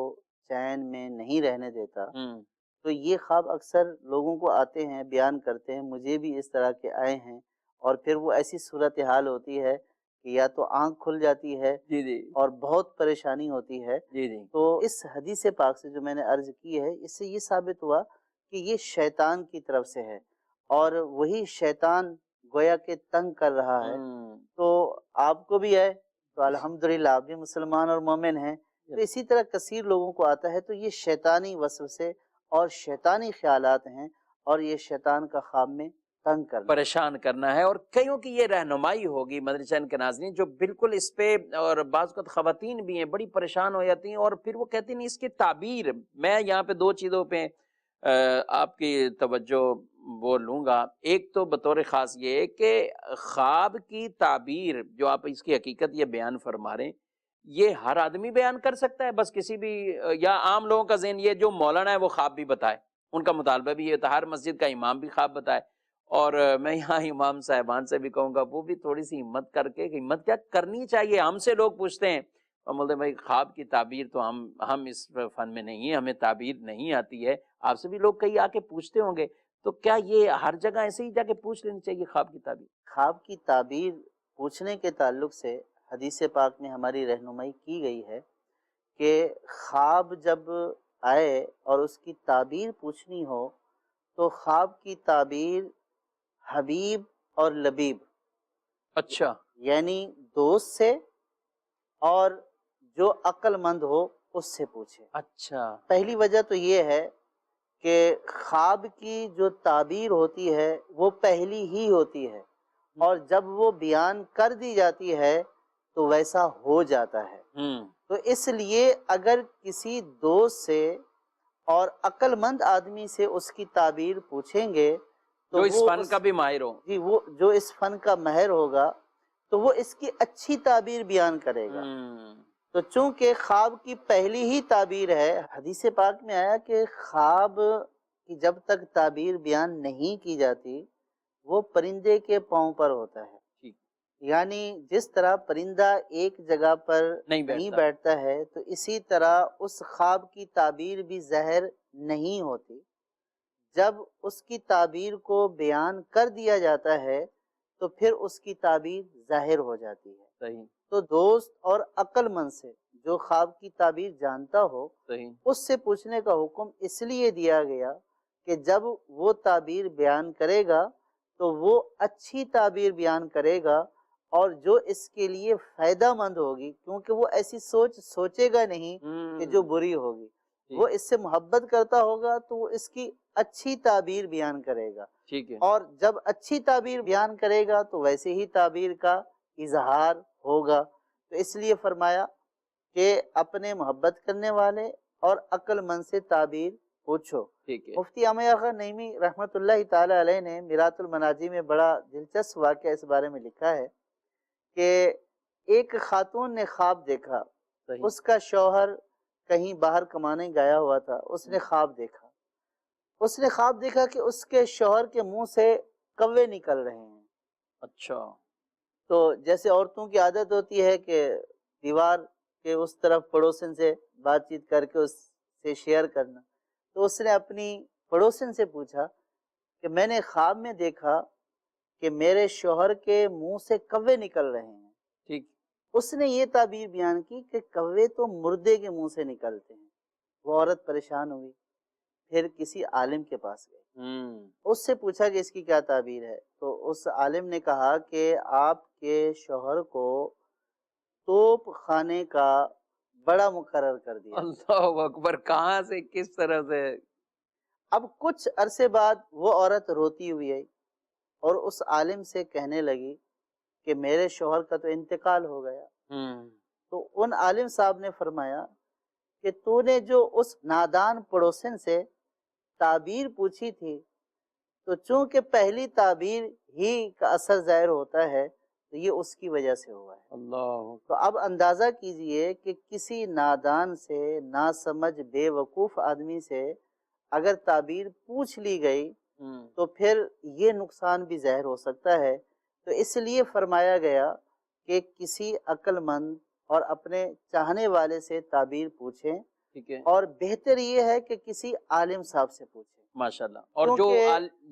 چین میں نہیں رہنے دیتا۔ تو یہ خواب اکثر لوگوں کو آتے ہیں، بیان کرتے ہیں، مجھے بھی اس طرح کے آئے ہیں، اور پھر وہ ایسی صورتحال ہوتی ہے کہ یا تو آنکھ کھل جاتی ہے جی جی اور بہت پریشانی ہوتی ہے۔ جی جی، تو اس حدیث پاک سے جو میں نے عرض کی ہے، اس سے یہ ثابت ہوا کہ یہ شیطان کی طرف سے ہے، اور وہی شیطان گویا کہ تنگ کر رہا ہے۔ تو آپ کو بھی ہے تو الحمدللہ آپ بھی مسلمان اور مومن ہیں، تو اسی طرح کثیر لوگوں کو آتا ہے۔ تو یہ شیطانی وسوسے اور شیطانی خیالات ہیں، اور یہ شیطان کا خواب میں تنگ کرنا، پریشان کرنا ہے۔ اور کئیوں کی یہ رہنمائی ہوگی مدرسہ کے ناظرین جو بالکل اس پہ، اور بعض اوقات خواتین بھی ہیں بڑی پریشان ہو جاتی ہیں، اور پھر وہ کہتی نہیں اس کی تعبیر۔ میں یہاں پہ دو چیزوں پہ آپ کی توجہ وہ لوں گا۔ ایک تو بطور خاص یہ ہے کہ خواب کی تعبیر جو آپ اس کی حقیقت یہ بیان فرما رہے ہیں، یہ ہر آدمی بیان کر سکتا ہے؟ بس کسی بھی، یا عام لوگوں کا ذہن یہ جو مولانا ہے وہ خواب بھی بتائے، ان کا مطالبہ بھی یہ ہوتا ہے، ہر مسجد کا امام بھی خواب بتائے۔ اور میں یہاں امام صاحبان سے بھی کہوں گا وہ بھی تھوڑی سی ہمت کر کے، ہمت کیا کرنی چاہیے، ہم سے لوگ پوچھتے ہیں اور بولتے ہیں بھائی خواب کی تعبیر تو ہم اس فن میں نہیں ہیں، ہمیں تعبیر نہیں آتی ہے۔ آپ سے بھی لوگ کئی آ کے پوچھتے ہوں گے، تو کیا یہ ہر جگہ ایسے ہی جا کے پوچھ لینی چاہیے خواب کی تعبیر؟ خواب کی تعبیر پوچھنے کے تعلق سے حدیث پاک میں ہماری رہنمائی کی گئی ہے کہ خواب جب آئے اور اس کی تعبیر پوچھنی ہو تو خواب کی تعبیر حبیب اور لبیب، اچھا، یعنی دوست سے اور جو عقل مند ہو اس سے پوچھے۔ اچھا، پہلی وجہ تو یہ ہے کہ خواب کی جو تعبیر ہوتی ہے وہ پہلی ہی ہوتی ہے، اور جب وہ بیان کر دی جاتی ہے تو ویسا ہو جاتا ہے۔ تو اس لیے اگر کسی دوست سے اور عقل مند آدمی سے اس کی تعبیر پوچھیں گے تو جو اس وہ فن کا بھی ماہر ہو۔ جی، وہ جو اس فن کا ماہر ہوگا تو وہ اس کی اچھی تعبیر بیان کرے گا۔ تو چونکہ خواب کی پہلی ہی تعبیر ہے، حدیث پاک میں آیا کہ خواب کی جب تک تعبیر بیان نہیں کی جاتی وہ پرندے کے پاؤں پر ہوتا ہے، یعنی جس طرح پرندہ ایک جگہ پر نہیں بیٹھتا ہے تو اسی طرح اس خواب کی تعبیر بھی ظاہر نہیں ہوتی۔ جب اس کی تعبیر کو بیان کر دیا جاتا ہے تو پھر اس کی تعبیر ظاہر ہو جاتی ہے۔ صحیح۔ تو دوست اور عقل مند سے جو خواب کی تعبیر جانتا ہو صحیح۔ اس سے پوچھنے کا حکم اس لیے دیا گیا کہ جب وہ تعبیر بیان کرے گا تو وہ اچھی تعبیر بیان کرے گا، اور جو اس کے لیے فائدہ مند ہوگی، کیونکہ وہ ایسی سوچے گا نہیں کہ جو بری ہوگی، وہ اس سے محبت کرتا ہوگا تو وہ اس کی اچھی تعبیر بیان کرے گا۔ ٹھیک ہے۔ اور جب اچھی تعبیر بیان کرے گا تو ویسے ہی تعبیر کا اظہار ہوگا۔ تو اس لیے فرمایا کہ اپنے محبت کرنے والے اور عقل مند سے تعبیر پوچھو۔ مفتی عامر خان نعیمی رحمۃ اللہ تعالی علیہ نے میرات المناجی میں بڑا دلچسپ واقعہ اس بارے میں لکھا ہے کہ ایک خاتون نے خواب دیکھا، اس کا شوہر کہیں باہر کمانے گیا ہوا تھا، اس نے خواب دیکھا کہ اس کے شوہر کے منہ سے کوے نکل رہے ہیں۔ اچھا۔ تو جیسے عورتوں کی عادت ہوتی ہے کہ دیوار کے اس طرف پڑوسن سے بات چیت کر کے اس سے شیئر کرنا، تو اس نے اپنی پڑوسن سے پوچھا کہ میں نے خواب میں دیکھا کہ میرے شوہر کے منہ سے کوے نکل رہے ہیں۔ ٹھیک۔ اس نے یہ تعبیر بیان کی کہ کوے تو مردے کے منہ سے نکلتے ہیں۔ وہ عورت پریشان ہوئی، پھر کسی عالم کے پاس گئی، اس سے پوچھا کہ اس کی کیا تعبیر ہے، تو اس عالم نے کہا کہ آپ کے شوہر کو توپ خانے کا بڑا مقرر کر دیا۔ اللہ اکبر، کہاں سے کس طرح سے؟ اب کچھ عرصے بعد وہ عورت روتی ہوئی آئی اور اس عالم سے کہنے لگی کہ میرے شوہر کا تو انتقال ہو گیا۔ تو ان عالم صاحب نے فرمایا کہ تو نے جو اس نادان پڑوسن سے تعبیر پوچھی تھی، تو چونکہ پہلی تعبیر ہی کا اثر ظاہر ہوتا ہے تو یہ اس کی وجہ سے ہوا ہے۔ اللہ۔ تو اب اندازہ کیجئے کہ کسی نادان سے، ناسمجھ، بے وقوف آدمی سے اگر تعبیر پوچھ لی گئی تو پھر یہ نقصان بھی ظاہر ہو سکتا ہے۔ تو اس لیے فرمایا گیا کہ کسی عقل مند اور اپنے چاہنے والے سے تعبیر پوچھیں، ٹھیک ہے، اور بہتر یہ ہے کہ کسی عالم صاحب سے پوچھیں۔ ماشاءاللہ۔ اور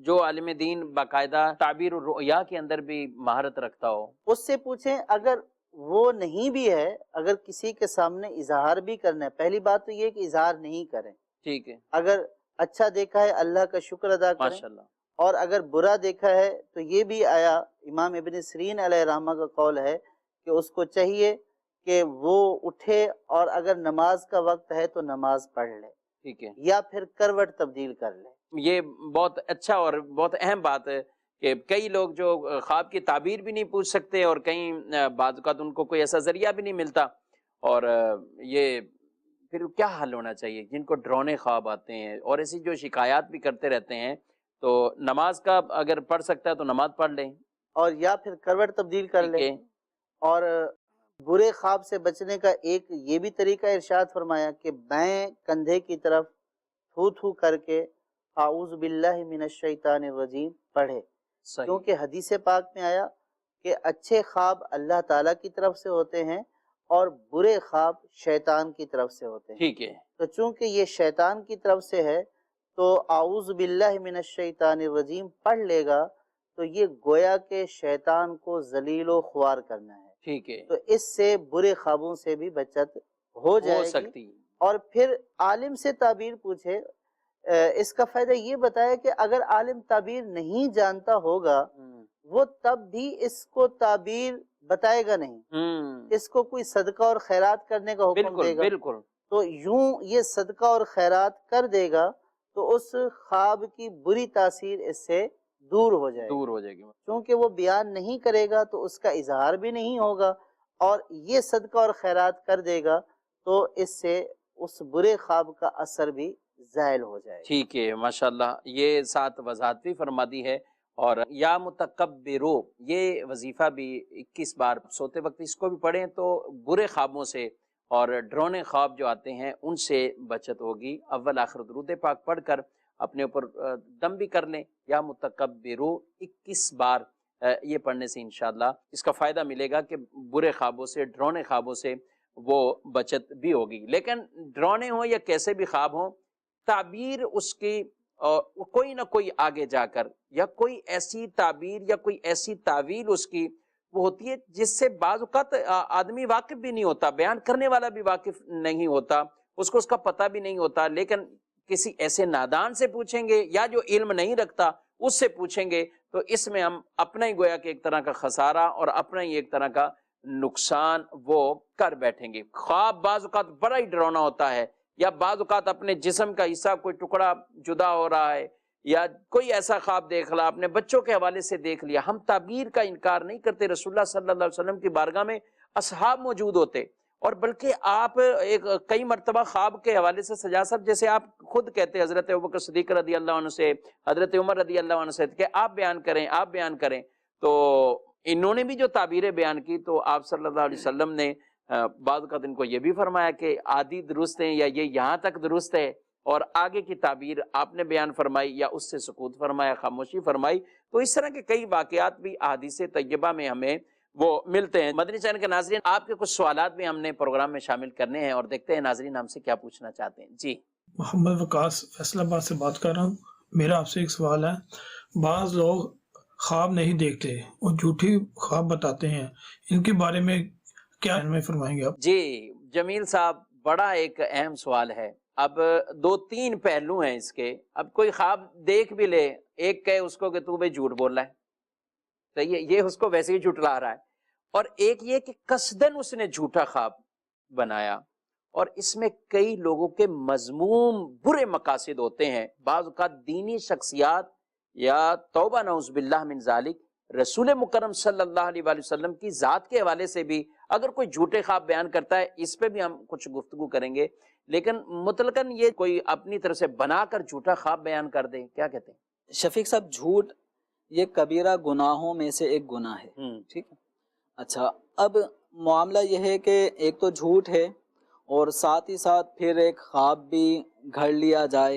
جو عالم دین باقاعدہ تعبیر الرؤیا کے اندر بھی مہارت رکھتا ہو، اس سے پوچھیں۔ اگر وہ نہیں بھی ہے، اگر کسی کے سامنے اظہار بھی کرنا ہے، پہلی بات تو یہ کہ اظہار نہیں کریں۔ ٹھیک ہے، اگر اچھا دیکھا ہے اللہ کا شکر ادا کریں، ماشاءاللہ۔ اور اگر برا دیکھا ہے تو یہ بھی آیا، امام ابن سیرین علیہ رحمہ کا قول ہے کہ اس کو چاہیے کہ وہ اٹھے اور اگر نماز کا وقت ہے تو نماز پڑھ لے، ٹھیک ہے، یا پھر کروٹ تبدیل کر لے۔ یہ بہت اچھا اور بہت اہم بات ہے کہ کئی لوگ جو خواب کی تعبیر بھی نہیں پوچھ سکتے، اور کئی بعض اوقات ان کو کوئی ایسا ذریعہ بھی نہیں ملتا، اور یہ پھر کیا حل ہونا چاہیے جن کو ڈرونے خواب آتے ہیں اور ایسی جو شکایات بھی کرتے رہتے ہیں؟ تو نماز کا اگر پڑھ سکتا ہے تو نماز پڑھ لیں، اور یا پھر کروٹ تبدیل کر ٹھیک لے. ہے؟ اور برے خواب سے بچنے کا ایک یہ بھی طریقہ ارشاد فرمایا کہ بائیں کندھے کی طرف تھو تھو کر کے اعوذ باللہ من الشیطان الرجیم پڑھے، صحیح، کیونکہ حدیث پاک میں آیا کہ اچھے خواب اللہ تعالیٰ کی طرف سے ہوتے ہیں اور برے خواب شیطان کی طرف سے ہوتے ہیں. ٹھیک ہے، تو چونکہ یہ شیطان کی طرف سے ہے تو اعوذ باللہ من الشیطان الرجیم پڑھ لے گا تو یہ گویا کہ شیطان کو ذلیل و خوار کرنا ہے. ٹھیک ہے، تو اس سے برے خوابوں سے بھی بچت ہو جائے ہو گی. سکتی، اور پھر عالم سے تعبیر پوچھے. اس کا فائدہ یہ بتایا کہ اگر عالم تعبیر نہیں جانتا ہوگا وہ تب بھی اس کو تعبیر بتائے گا نہیں، اس کو کوئی صدقہ اور خیرات کرنے کا حکم بالکل دے گا. بالکل، تو یوں یہ صدقہ اور خیرات کر دے گا تو اس خواب کی بری تاثیر اس سے دور ہو جائے گی. دور ہو جائے گی، چونکہ وہ بیان نہیں کرے گا تو اس کا اظہار بھی نہیں ہوگا، اور یہ صدقہ اور خیرات کر دے گا تو اس سے اس برے خواب کا اثر بھی زائل ہو جائے گا. ٹھیک ہے، ماشاءاللہ یہ ساتھ وضاحت بھی فرما دی ہے. اور یا متکبرو، یہ وظیفہ بھی 21 بار سوتے وقت اس کو بھی پڑھیں تو برے خوابوں سے اور ڈرونے خواب جو آتے ہیں ان سے بچت ہوگی. اول آخر درود پاک پڑھ کر اپنے اوپر دم بھی کر لیں، یا متکبرو 21 بار یہ پڑھنے سے انشاءاللہ اس کا فائدہ ملے گا کہ برے خوابوں سے، ڈرونے خوابوں سے وہ بچت بھی ہوگی. لیکن ڈرونے ہوں یا کیسے بھی خواب ہوں، تعبیر اس کی کوئی نہ کوئی آگے جا کر، یا کوئی ایسی تعبیر یا کوئی ایسی تعویل اس کی وہ ہوتی ہے جس سے بعض اوقات آدمی واقف بھی نہیں ہوتا، بیان کرنے والا بھی واقف نہیں ہوتا، اس کو اس کا پتہ بھی نہیں ہوتا. لیکن کسی ایسے نادان سے پوچھیں گے یا جو علم نہیں رکھتا اس سے پوچھیں گے تو اس میں ہم اپنا ہی گویا کہ ایک طرح کا خسارہ اور اپنا ہی ایک طرح کا نقصان وہ کر بیٹھیں گے. خواب بعض اوقات بڑا ہی ڈراؤنا ہوتا ہے، یا بعض اوقات اپنے جسم کا حصہ کوئی ٹکڑا جدا ہو رہا ہے، یا کوئی ایسا خواب دیکھ لا، اپنے بچوں کے حوالے سے دیکھ لیا. ہم تعبیر کا انکار نہیں کرتے، رسول اللہ صلی اللہ علیہ وسلم کی بارگاہ میں اصحاب موجود ہوتے، اور بلکہ آپ ایک کئی مرتبہ خواب کے حوالے سے سجاد صاحب جیسے آپ خود کہتے حضرت ابوبکر صدیق رضی اللہ عنہ سے، حضرت عمر رضی اللہ عنہ سے کہ آپ بیان کریں، آپ بیان کریں. تو انہوں نے بھی جو تعبیریں بیان کی تو آپ صلی اللہ علیہ وسلم نے بعض اوقات ان کو یہ بھی فرمایا کہ آدھی درست ہیں یا یہ یہاں تک درست ہے، اور آگے کی تعبیر آپ نے بیان فرمائی یا اس سے سکوت فرمایا، خاموشی فرمائی. تو اس طرح کے کئی واقعات بھی احادیث طیبہ میں ہمیں وہ ملتے ہیں. مدنی چینل کے ناظرین، آپ کے کچھ سوالات بھی ہم نے پروگرام میں شامل کرنے ہیں، اور دیکھتے ہیں ناظرین ہم سے کیا پوچھنا چاہتے ہیں. جی، محمد وقاص فیصل آباد سے بات کر رہا ہوں. میرا آپ سے ایک سوال ہے. بعض لوگ خواب نہیں دیکھتے اور جھوٹی خواب بتاتے ہیں، ان کے بارے میں کیا میں فرمائیں گے آپ؟ جی جمیل صاحب، بڑا ایک اہم سوال ہے. اب 2-3 پہلو ہیں اس کے. اب کوئی خواب دیکھ بھی لے، ایک کہے اس کو کہ تو بھائی جھوٹ بول رہا ہے، تو یہ اس کو ویسے ہی جھٹلا رہا ہے، اور ایک یہ کہ قصدن اس نے جھوٹا خواب بنایا، اور اس میں کئی لوگوں کے مذموم برے مقاصد ہوتے ہیں. بعض اوقات دینی شخصیات یا توبہ نعوذ باللہ من ذالک رسول مکرم صلی اللہ علیہ وآلہ وسلم کی ذات کے حوالے سے بھی اگر کوئی جھوٹے خواب بیان کرتا ہے، اس پہ بھی ہم کچھ گفتگو کریں گے. لیکن مطلقاً یہ کوئی اپنی طرف سے بنا کر جھوٹا خواب بیان کر دے، کیا کہتے ہیں؟ شفیق صاحب، جھوٹ یہ کبیرہ گناہوں میں سے ایک گناہ ہے، ٹھیک ہے. اچھا، اب معاملہ یہ ہے کہ ایک تو جھوٹ ہے، اور ساتھ ہی ساتھ پھر ایک خواب بھی گھڑ لیا جائے،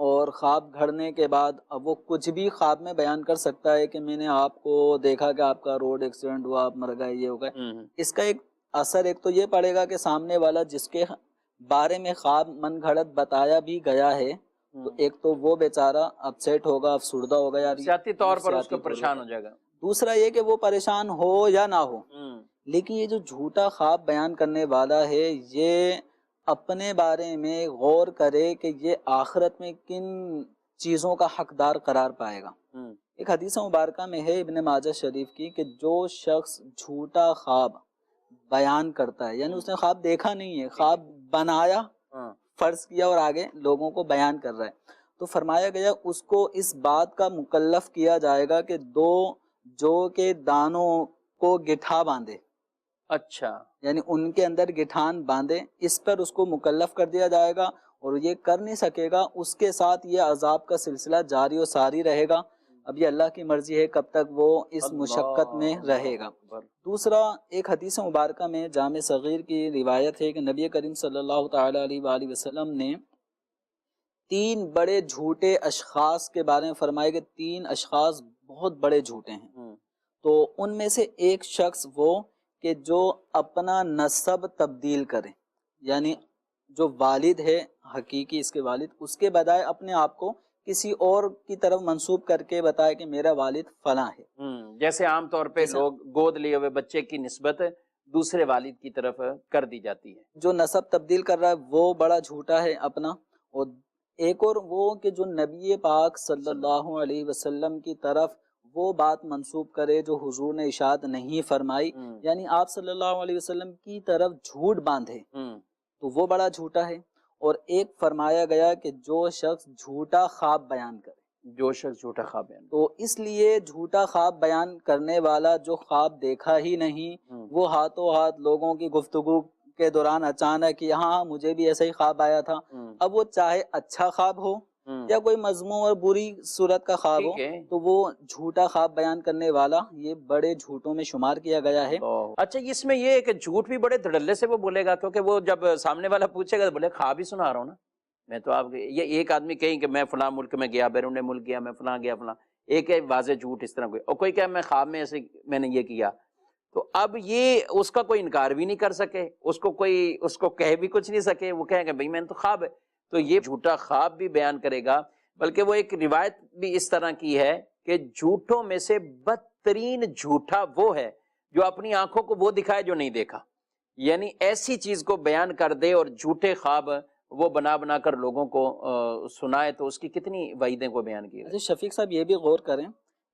اور خواب گھڑنے کے بعد اب وہ کچھ بھی خواب میں بیان کر سکتا ہے کہ میں نے آپ کو دیکھا کہ آپ کا روڈ ایکسیڈنٹ ہوا، آپ مر گئے، یہ ہو گئے. اس کا ایک اثر ایک تو یہ پڑے گا کہ سامنے والا جس کے بارے میں خواب من گھڑت بتایا بھی گیا ہے تو ایک تو وہ بیچارہ اپسیٹ ہوگا، افسردہ ہوگا، یار ذاتی طور پر اس کو پریشان ہو جائے گا. دوسرا یہ کہ وہ پریشان ہو یا نہ ہو، لیکن یہ جو جھوٹا خواب بیان کرنے والا ہے یہ اپنے بارے میں غور کرے کہ یہ آخرت میں کن چیزوں کا حقدار قرار پائے گا. ایک حدیث مبارکہ میں ہے ابن ماجہ شریف کی کہ جو شخص جھوٹا خواب بیان کرتا ہے، یعنی اس نے خواب دیکھا نہیں ہے، خواب بنایا، فرض کیا اور آگے لوگوں کو بیان کر رہا ہے، تو فرمایا گیا اس کو اس بات کا مکلف کیا جائے گا کہ 2 جو کے دانوں کو گٹھا باندھے، اچھا، یعنی ان کے اندر گٹھان باندھے، اس پر اس کو مکلف کر دیا جائے گا، اور یہ کر نہیں سکے گا اس کے ساتھ یہ عذاب کا سلسلہ جاری و ساری رہے گا۔ اب یہ اللہ کی مرضی ہے کب تک وہ اس مشقت میں رہے گا۔ دوسرا، ایک حدیث مبارکہ میں جامع صغیر کی روایت ہے کہ نبی کریم صلی اللہ تعالی علیہ وآلہ وسلم نے 3 بڑے جھوٹے اشخاص کے بارے میں فرمایا کہ 3 اشخاص بہت بڑے جھوٹے ہیں۔ تو ان میں سے ایک شخص وہ کہ جو اپنا نسب تبدیل کرے، یعنی جو والد ہے حقیقی اس کے والد، اس کے بجائے اپنے آپ کو کسی اور کی طرف منسوب کر کے بتائے کہ میرا والد فلاں ہے۔ جیسے عام طور پہ لوگ گود لیے ہوئے بچے کی نسبت دوسرے والد کی طرف کر دی جاتی ہے۔ جو نسب تبدیل کر رہا ہے وہ بڑا جھوٹا ہے اپنا، اور ایک اور وہ کہ جو نبی پاک صلی اللہ علیہ وسلم کی طرف وہ بات منسوب کرے جو حضور نے ارشاد نہیں فرمائی، یعنی آپ صلی اللہ علیہ وسلم کی طرف جھوٹ باندھے، تو وہ بڑا جھوٹا ہے۔ اور ایک فرمایا گیا کہ جو شخص جھوٹا خواب بیان کرے، جو شخص جھوٹا خواب بیان، تو اس لیے جھوٹا خواب بیان کرنے والا جو خواب دیکھا ہی نہیں، وہ ہاتھوں ہاتھ لوگوں کی گفتگو کے دوران اچانک یہاں مجھے بھی ایسا ہی خواب آیا تھا، اب وہ چاہے اچھا خواب ہو یا کوئی مذموم اور بری صورت کا خواب ہو، تو وہ جھوٹا خواب بیان کرنے والا یہ بڑے جھوٹوں میں شمار کیا گیا ہے۔ اچھا، اس میں یہ ہے کہ جھوٹ بھی بڑے دھڑلے سے وہ بولے گا، کیونکہ وہ جب سامنے والا پوچھے گا تو بولے خواب ہی سنا رہا ہوں نا میں تو آپ، یہ ایک آدمی کہیں کہ میں فلاں ملک میں گیا، بیرون ملک گیا، میں فلاں گیا فلاں، ایک ہے واضح جھوٹ اس طرح کوئی، اور کوئی کہ میں خواب میں ایسے میں نے یہ کیا، تو اب یہ اس کا کوئی انکار بھی نہیں کر سکے، اس کو کہہ بھی کچھ نہیں سکے، وہ کہیں کہ بھئی میں نے تو خواب ہے، تو یہ جھوٹا خواب بھی بیان کرے گا۔ بلکہ وہ ایک روایت بھی اس طرح کی ہے کہ جھوٹوں میں سے بدترین جھوٹا وہ ہے جو اپنی آنکھوں کو وہ دکھائے جو نہیں دیکھا، یعنی ایسی چیز کو بیان کر دے اور جھوٹے خواب وہ بنا بنا کر لوگوں کو سنائے، تو اس کی کتنی وعیدیں کو بیان کی ہے۔ شفیق صاحب یہ بھی غور کریں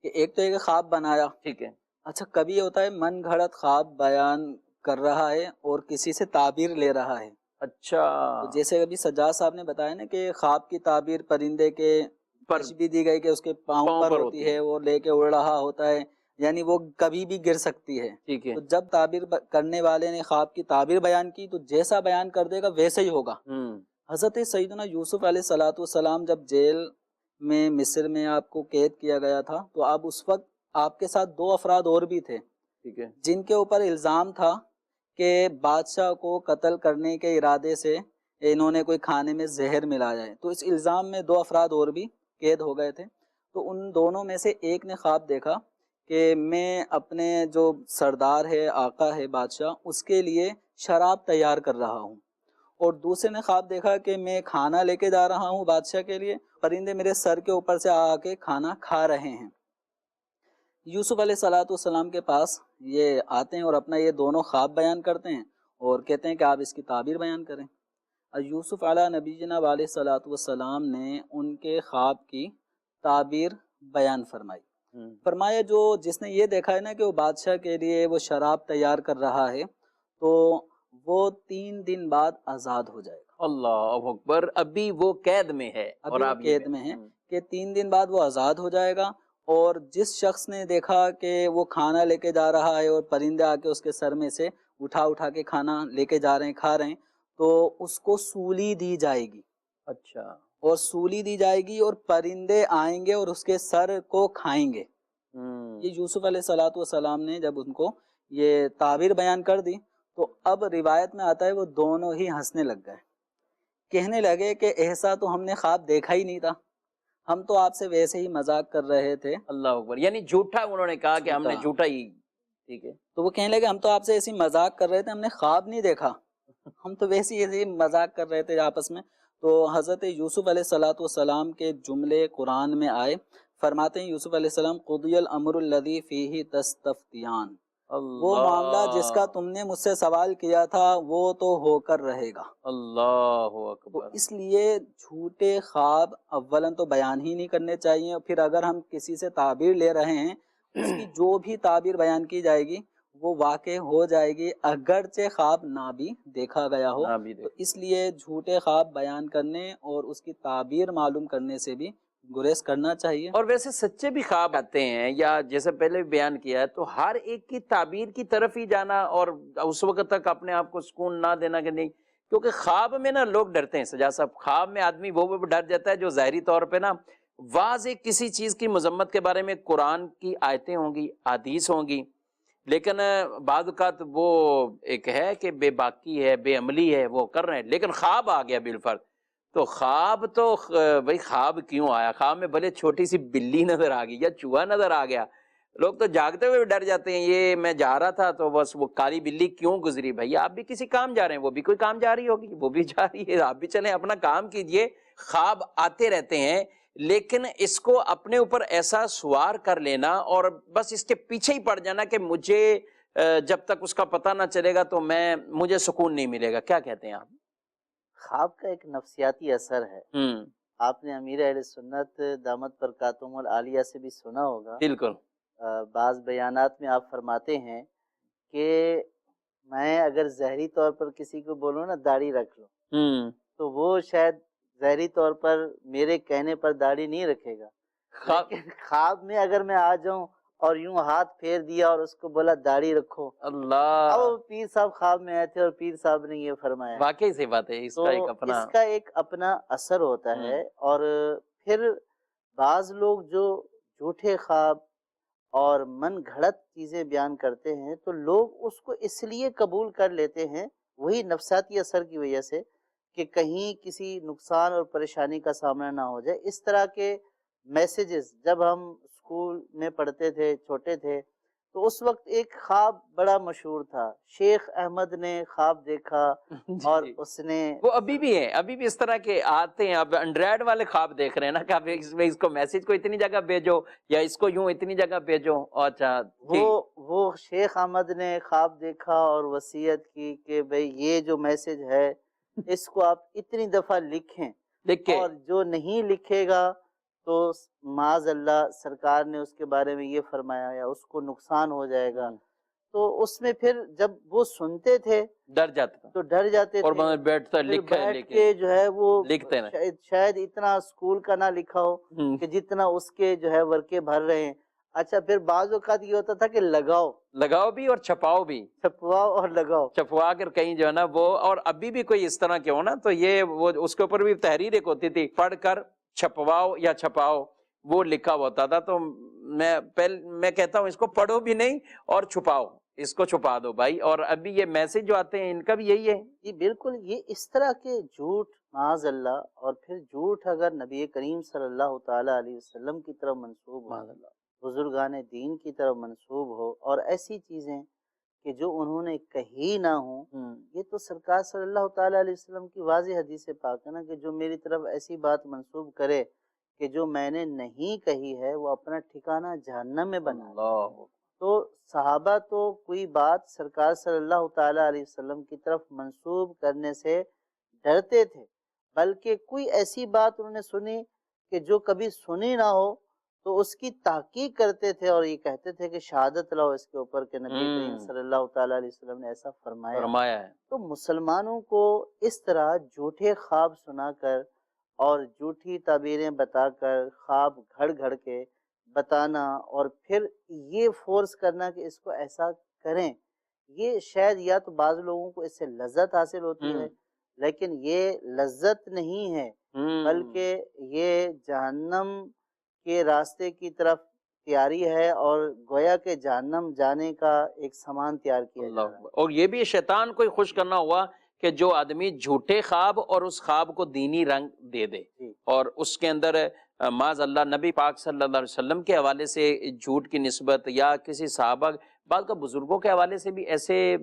کہ ایک تو ایک خواب بنایا، ٹھیک ہے، اچھا کبھی یہ ہوتا ہے من گھڑت خواب بیان کر رہا ہے اور کسی سے تعبیر لے رہا ہے، اچھا، تو جیسے ابھی سجاد صاحب نے بتایا نا کہ خواب کی تعبیر پرندے کے تشبیہ دی گئی کہ اس کے پاؤں پر ہوتی ہے، وہ لے کے اڑ رہا ہوتا ہے، یعنی وہ کبھی بھی گر سکتی ہے، ٹھیک ہے، تو جب تعبیر کرنے والے نے خواب کی تعبیر بیان کی تو جیسا بیان کر دے گا ویسے ہی ہوگا۔ حضرت سیدنا یوسف علیہ الصلوۃ والسلام جب جیل میں مصر میں آپ کو قید کیا گیا تھا، تو اب اس وقت آپ کے ساتھ 2 افراد اور بھی تھے، ٹھیک ہے، جن کے اوپر الزام تھا کہ بادشاہ کو قتل کرنے کے ارادے سے انہوں نے کوئی کھانے میں زہر ملایا ہے، تو اس الزام میں 2 افراد اور بھی قید ہو گئے تھے۔ تو ان دونوں میں سے ایک نے خواب دیکھا کہ میں اپنے جو سردار ہے، آقا ہے، بادشاہ، اس کے لیے شراب تیار کر رہا ہوں، اور دوسرے نے خواب دیکھا کہ میں کھانا لے کے جا رہا ہوں بادشاہ کے لیے، پرندے میرے سر کے اوپر سے آ کے کھانا کھا رہے ہیں۔ یوسف علیہ الصلوۃ والسلام کے پاس یہ آتے ہیں اور اپنا یہ دونوں خواب بیان کرتے ہیں اور کہتے ہیں کہ آپ اس کی تعبیر بیان کریں۔ اور یوسف علیہ نبی جناب علیہ الصلوۃ والسلام نے ان کے خواب کی تعبیر بیان فرمائی، فرمایا جس نے یہ دیکھا ہے نا کہ وہ بادشاہ کے لیے وہ شراب تیار کر رہا ہے، تو وہ 3 دن بعد آزاد ہو جائے گا۔ اللہ اکبر، ابھی وہ قید میں ہے، اور آپ قید میں ہے کہ 3 دن بعد وہ آزاد ہو جائے گا، اور جس شخص نے دیکھا کہ وہ کھانا لے کے جا رہا ہے اور پرندے آ کے اس کے سر میں سے اٹھا کے کھانا لے کے جا رہے ہیں، کھا رہے ہیں، تو اس کو سولی دی جائے گی، اچھا، اور سولی دی جائے گی اور پرندے آئیں گے اور اس کے سر کو کھائیں گے۔ یہ یوسف علیہ الصلوۃ والسلام نے جب ان کو یہ تعبیر بیان کر دی تو اب روایت میں آتا ہے وہ دونوں ہی ہنسنے لگ گئے، کہنے لگے کہ ایسا تو ہم نے خواب دیکھا ہی نہیں تھا، ہم تو آپ سے ویسے ہی مذاق کر رہے تھے۔ اللہ اکبر، یعنی جھوٹا انہوں نے کہا کہ ہم نے جھوٹا ہی، ٹھیک ہے، تو وہ کہنے لگے ہم تو آپ سے ایسی مذاق کر رہے تھے، ہم نے خواب نہیں دیکھا، ہم تو ویسے ہی مذاق کر رہے تھے آپس میں۔ تو حضرت یوسف علیہ الصلوۃ والسلام کے جملے قرآن میں آئے، فرماتے ہیں یوسف علیہ السلام قضی الامر الذی فیہ تستفتیان، وہ معاملہ جس کا تم نے مجھ سے سوال کیا تھا وہ تو ہو کر رہے گا۔ اللہ تو اکبر، اس لیے جھوٹے خواب اولاً تو بیان ہی نہیں کرنے چاہیے، اور پھر اگر ہم کسی سے تعبیر لے رہے ہیں اس کی جو بھی تعبیر بیان کی جائے گی وہ واقع ہو جائے گی اگرچہ خواب نہ بھی دیکھا گیا ہو. نہ بھی تو دیکھ. اس لیے جھوٹے خواب بیان کرنے اور اس کی تعبیر معلوم کرنے سے بھی گریز کرنا چاہیے. اور ویسے سچے بھی خواب آتے ہیں، یا جیسے پہلے بھی بیان کیا ہے، تو ہر ایک کی تعبیر کی طرف ہی جانا اور اس وقت تک اپنے آپ کو سکون نہ دینا کہ نہیں، کیونکہ خواب میں نا لوگ ڈرتے ہیں. سجاد صاحب، خواب میں آدمی وہ ڈر جاتا ہے جو ظاہری طور پہ نا واضح کسی چیز کی مذمت کے بارے میں قرآن کی آیتیں ہوں گی، احادیث ہوں گی، لیکن بعض اوقات وہ ایک ہے کہ بے باکی ہے، بے عملی ہے، وہ کر رہے ہیں، لیکن خواب آ گیا بالفرض. تو خواب تو بھائی خواب کیوں آیا؟ خواب میں بھلے چھوٹی سی بلی نظر آ گئی یا چوہا نظر آ گیا، لوگ تو جاگتے ہوئے ڈر جاتے ہیں. یہ میں جا رہا تھا تو بس وہ کالی بلی کیوں گزری؟ بھائی آپ بھی کسی کام جا رہے ہیں، وہ بھی کوئی کام جا رہی ہوگی، وہ بھی جا رہی ہے، آپ بھی چلیں اپنا کام کیجئے. خواب آتے رہتے ہیں، لیکن اس کو اپنے اوپر ایسا سوار کر لینا اور بس اس کے پیچھے ہی پڑ جانا کہ مجھے جب تک اس کا پتہ نہ چلے گا تو مجھے سکون نہیں ملے گا. کیا کہتے ہیں آپ؟ خواب کا ایک نفسیاتی اثر ہے. آپ نے امیر اہل سنت دامت برکاتہم العالیہ سے بھی سنا ہوگا. بالکل. بعض بیانات میں آپ فرماتے ہیں کہ میں اگر ظاہری طور پر کسی کو بولوں نا داڑھی رکھ لو، تو وہ شاید ظاہری طور پر میرے کہنے پر داڑھی نہیں رکھے گا، لیکن خواب میں اگر میں آ جاؤں اور یوں ہاتھ پھیر دیا اور اس کو بولا داڑھی رکھو، اللہ، اب پیر صاحب خواب میں آئے تھے اور پیر صاحب نے یہ فرمایا. واقعی سے بات ہے، اس تو کا ایک اپنا اس کا ایک اپنا اثر ہوتا ہے. اور پھر بعض لوگ جو جھوٹے خواب اور من گھڑت چیزیں بیان کرتے ہیں تو لوگ اس کو اس لیے قبول کر لیتے ہیں، وہی نفسیاتی اثر کی وجہ سے، کہ کہیں کسی نقصان اور پریشانی کا سامنا نہ ہو جائے. اس طرح کے میسیجز جب ہم اسکول میں پڑھتے تھے، چھوٹے تھے، تو اس وقت ایک خواب بڑا مشہور تھا، شیخ احمد نے خواب دیکھا اور اس نے وہ ابھی بھی ہے، ابھی بھی اس طرح کے آتے ہیں. اب اینڈرائڈ والے خواب دیکھ رہے ہیں نا کہ اب اس کو میسج کو اتنی جگہ بھیجو یا اس کو یوں اتنی جگہ بھیجو. اچھا، وہ شیخ احمد نے خواب دیکھا اور وصیت کی کہ بھئی یہ جو میسج ہے اس کو آپ اتنی دفعہ لکھیں، اور جو نہیں لکھے گا تو معاذ اللہ سرکار نے اس کے بارے میں یہ فرمایا یا اس کو نقصان ہو جائے گا. تو اس میں پھر جب وہ سنتے تھے ڈر جاتا تو ڈر جاتے اور تھے، بیٹھتا بیٹھ کے جو ہے وہ لکھتے ہیں. شاید اتنا اسکول کا نہ لکھا ہو کہ جتنا اس کے جو ہے ورقے بھر رہے ہیں. اچھا، پھر بعض اوقات یہ ہوتا تھا کہ لگاؤ بھی اور چھپاؤ بھی، چھپواؤ اور لگاؤ، چھپوا کر کہیں جو ہے نا وہ. اور ابھی بھی کوئی اس طرح کے ہو نا تو یہ وہ اس کے اوپر بھی تحریر ایک ہوتی تھی، پڑھ کر چھپواؤ یا چھپاؤ، وہ لکھا ہوتا تھا. تو میں کہتا ہوں اس کو پڑھو بھی نہیں اور چھپاؤ، اس کو چھپا دو بھائی. اور ابھی یہ میسج جو آتے ہیں ان کا بھی یہی ہے. جی بالکل. یہ اس طرح کے جھوٹ معاذ اللہ، اور پھر جھوٹ اگر نبی کریم صلی اللہ تعالی علیہ وسلم کی طرف منسوب ہو، بزرگان دین کی طرف منسوب ہو، اور ایسی چیزیں کہ جو انہوں نے کہی نہ ہوں، یہ تو سرکار صلی اللہ تعالی علیہ وسلم کی واضح حدیث پاک ہے نا کہ جو میری طرف ایسی بات منسوب کرے کہ جو میں نے نہیں کہی ہے وہ اپنا ٹھکانہ جہنم میں بنا. تو صحابہ تو کوئی بات سرکار صلی اللہ تعالی علیہ وسلم کی طرف منسوب کرنے سے ڈرتے تھے، بلکہ کوئی ایسی بات انہوں نے سنی کہ جو کبھی سنی نہ ہو تو اس کی تحقیق کرتے تھے اور یہ کہتے تھے کہ شہادت لاؤ اس کے اوپر کہ نبی کریم صلی اللہ تعالی علیہ وسلم نے ایسا فرمایا ہے. تو مسلمانوں کو اس طرح جھوٹے خواب سنا کر اور جھوٹی تعبیریں بتا کر، خواب گھڑ گھڑ کے بتانا اور پھر یہ فورس کرنا کہ اس کو ایسا کریں، یہ شاید یا تو بعض لوگوں کو اس سے لذت حاصل ہوتی ہے، لیکن یہ لذت نہیں ہے، بلکہ یہ جہنم کے راستے کی طرف تیاری ہے اور گویا کہ جہنم جانے کا ایک سامان تیار کیا جا رہا ہے. اور یہ بھی شیطان کو خوش کرنا ہوا کہ جو آدمی جھوٹے خواب اور اس خواب کو دینی رنگ دے دے اور اس کے اندر معاذ اللہ نبی پاک صلی اللہ علیہ وسلم کے حوالے سے جھوٹ کی نسبت یا کسی صحابہ بعض کا بزرگوں کے حوالے سے بھی ایسے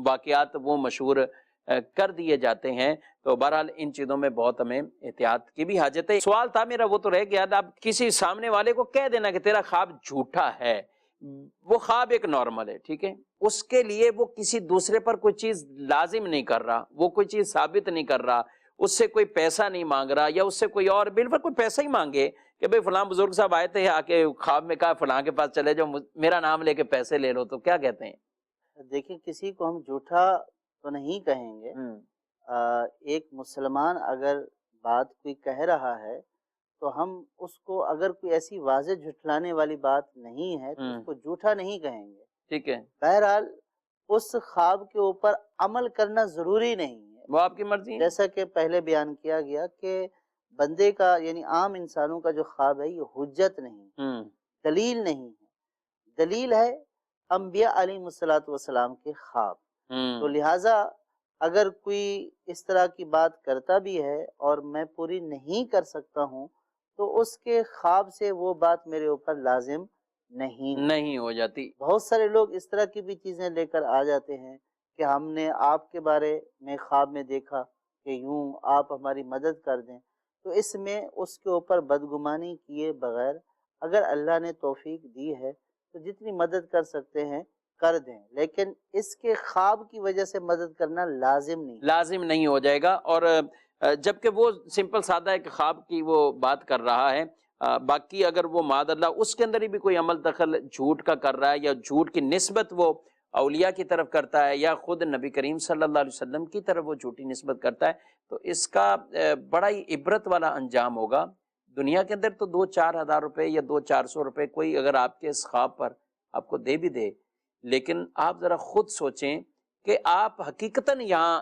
واقعات وہ مشہور کر دیے جاتے ہیں. تو بہرحال ان چیزوں میں بہت ہمیں احتیاط کی بھی حاجت ہے. سوال تھا میرا وہ تو رہ گیا، اب کسی سامنے والے کو کہہ دینا کہ تیرا خواب جھوٹا ہے، وہ خواب ایک نارمل ہے، ٹھیک ہے، اس کے لیے وہ کسی دوسرے پر کوئی چیز لازم نہیں کر رہا، وہ کوئی چیز ثابت نہیں کر رہا، اس سے کوئی پیسہ نہیں مانگ رہا، یا اس سے کوئی اور بالکل کوئی پیسہ ہی مانگے کہ بھئی فلاں بزرگ صاحب آئے تھے، آ کے خواب میں کہا فلاں کے پاس چلے جاؤ، میرا نام لے کے پیسے لے لو، تو کیا کہتے ہیں؟ دیکھیں کسی کو ہم جھوٹا تو نہیں کہیں گے، ایک مسلمان اگر بات کوئی کہہ رہا ہے تو ہم اس کو، اگر کوئی ایسی واضح جھٹلانے والی بات نہیں ہے تو اس کو جھوٹا نہیں کہیں گے، ٹھیک ہے، بہرحال اس خواب کے اوپر عمل کرنا ضروری نہیں ہے، وہ آپ کی مرضی ہے۔ جیسا کہ پہلے بیان کیا گیا کہ بندے کا یعنی عام انسانوں کا جو خواب ہے یہ حجت نہیں، دلیل نہیں ہے، دلیل ہے انبیاء علیہ الصلوۃ والسلام کے خواب۔ تو لہٰذا اگر کوئی اس طرح کی بات کرتا بھی ہے اور میں پوری نہیں کر سکتا ہوں تو اس کے خواب سے وہ بات میرے اوپر لازم نہیں ہو جاتی۔ بہت سارے لوگ اس طرح کی بھی چیزیں لے کر آ جاتے ہیں کہ ہم نے آپ کے بارے میں خواب میں دیکھا کہ یوں آپ ہماری مدد کر دیں، تو اس میں اس کے اوپر بدگمانی کیے بغیر اگر اللہ نے توفیق دی ہے تو جتنی مدد کر سکتے ہیں کر دیں، لیکن اس کے خواب کی وجہ سے مدد کرنا لازم نہیں ہو جائے گا۔ اور جبکہ وہ سمپل سادہ ایک خواب کی وہ بات کر رہا ہے، باقی اگر وہ معاذ اللہ اس کے اندر ہی بھی کوئی عمل دخل جھوٹ کا کر رہا ہے یا جھوٹ کی نسبت وہ اولیاء کی طرف کرتا ہے یا خود نبی کریم صلی اللہ علیہ وسلم کی طرف وہ جھوٹی نسبت کرتا ہے، تو اس کا بڑا ہی عبرت والا انجام ہوگا۔ دنیا کے اندر تو 2-4 ہزار روپے یا 200-400 روپے کوئی اگر آپ کے اس خواب پر آپ کو دے بھی دے، لیکن آپ ذرا خود سوچیں کہ آپ حقیقتاً یہاں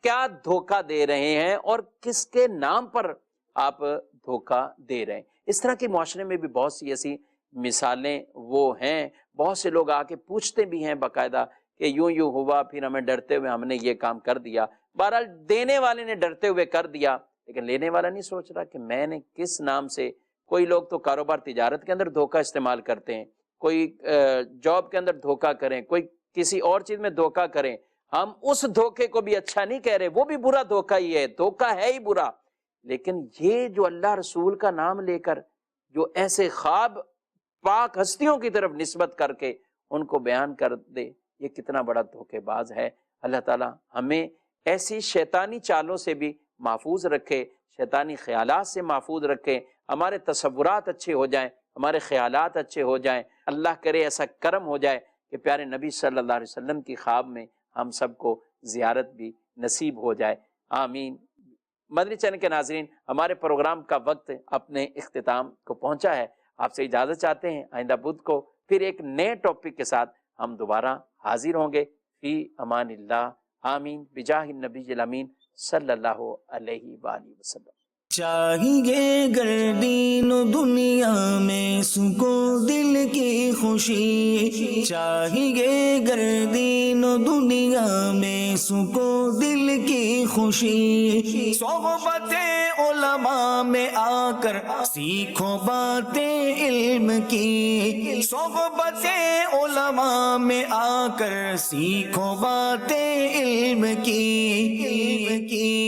کیا دھوکہ دے رہے ہیں اور کس کے نام پر آپ دھوکہ دے رہے ہیں۔ اس طرح کے معاشرے میں بھی بہت سی ایسی مثالیں وہ ہیں، بہت سے لوگ آ کے پوچھتے بھی ہیں باقاعدہ کہ یوں ہوا، پھر ہمیں ڈرتے ہوئے ہم نے یہ کام کر دیا۔ بہرحال دینے والے نے ڈرتے ہوئے کر دیا، لیکن لینے والا نہیں سوچ رہا کہ میں نے کس نام سے۔ کوئی لوگ تو کاروبار تجارت کے اندر دھوکہ استعمال کرتے ہیں، کوئی جاب کے اندر دھوکہ کریں، کوئی کسی اور چیز میں دھوکہ کریں۔ ہم اس دھوکے کو بھی اچھا نہیں کہہ رہے، وہ بھی برا دھوکہ ہی ہے، دھوکہ ہے ہی برا، لیکن یہ جو اللہ رسول کا نام لے کر جو ایسے خواب پاک ہستیوں کی طرف نسبت کر کے ان کو بیان کر دے، یہ کتنا بڑا دھوکے باز ہے۔ اللہ تعالی ہمیں ایسی شیطانی چالوں سے بھی محفوظ رکھے، شیطانی خیالات سے محفوظ رکھے، ہمارے تصورات اچھے ہو جائیں، ہمارے خیالات اچھے ہو جائیں۔ اللہ کرے ایسا کرم ہو جائے کہ پیارے نبی صلی اللہ علیہ وسلم کی خواب میں ہم سب کو زیارت بھی نصیب ہو جائے، آمین۔ مدنی چینل کے ناظرین، ہمارے پروگرام کا وقت اپنے اختتام کو پہنچا ہے، آپ سے اجازت چاہتے ہیں۔ آئندہ بدھ کو پھر ایک نئے ٹاپک کے ساتھ ہم دوبارہ حاضر ہوں گے۔ فی امان اللہ، آمین، بجاہ النبی الامین صلی اللہ علیہ وآلہ وسلم۔ چاہیے گر دین و دنیا میں سکون دل کی خوشی، چاہیے گر دین و دنیا میں سکون دل کی خوشی، صحبت علماء میں آ کر سیکھو باتیں علم کی، صحبت علماء میں آ کر سیکھو باتیں علم کی۔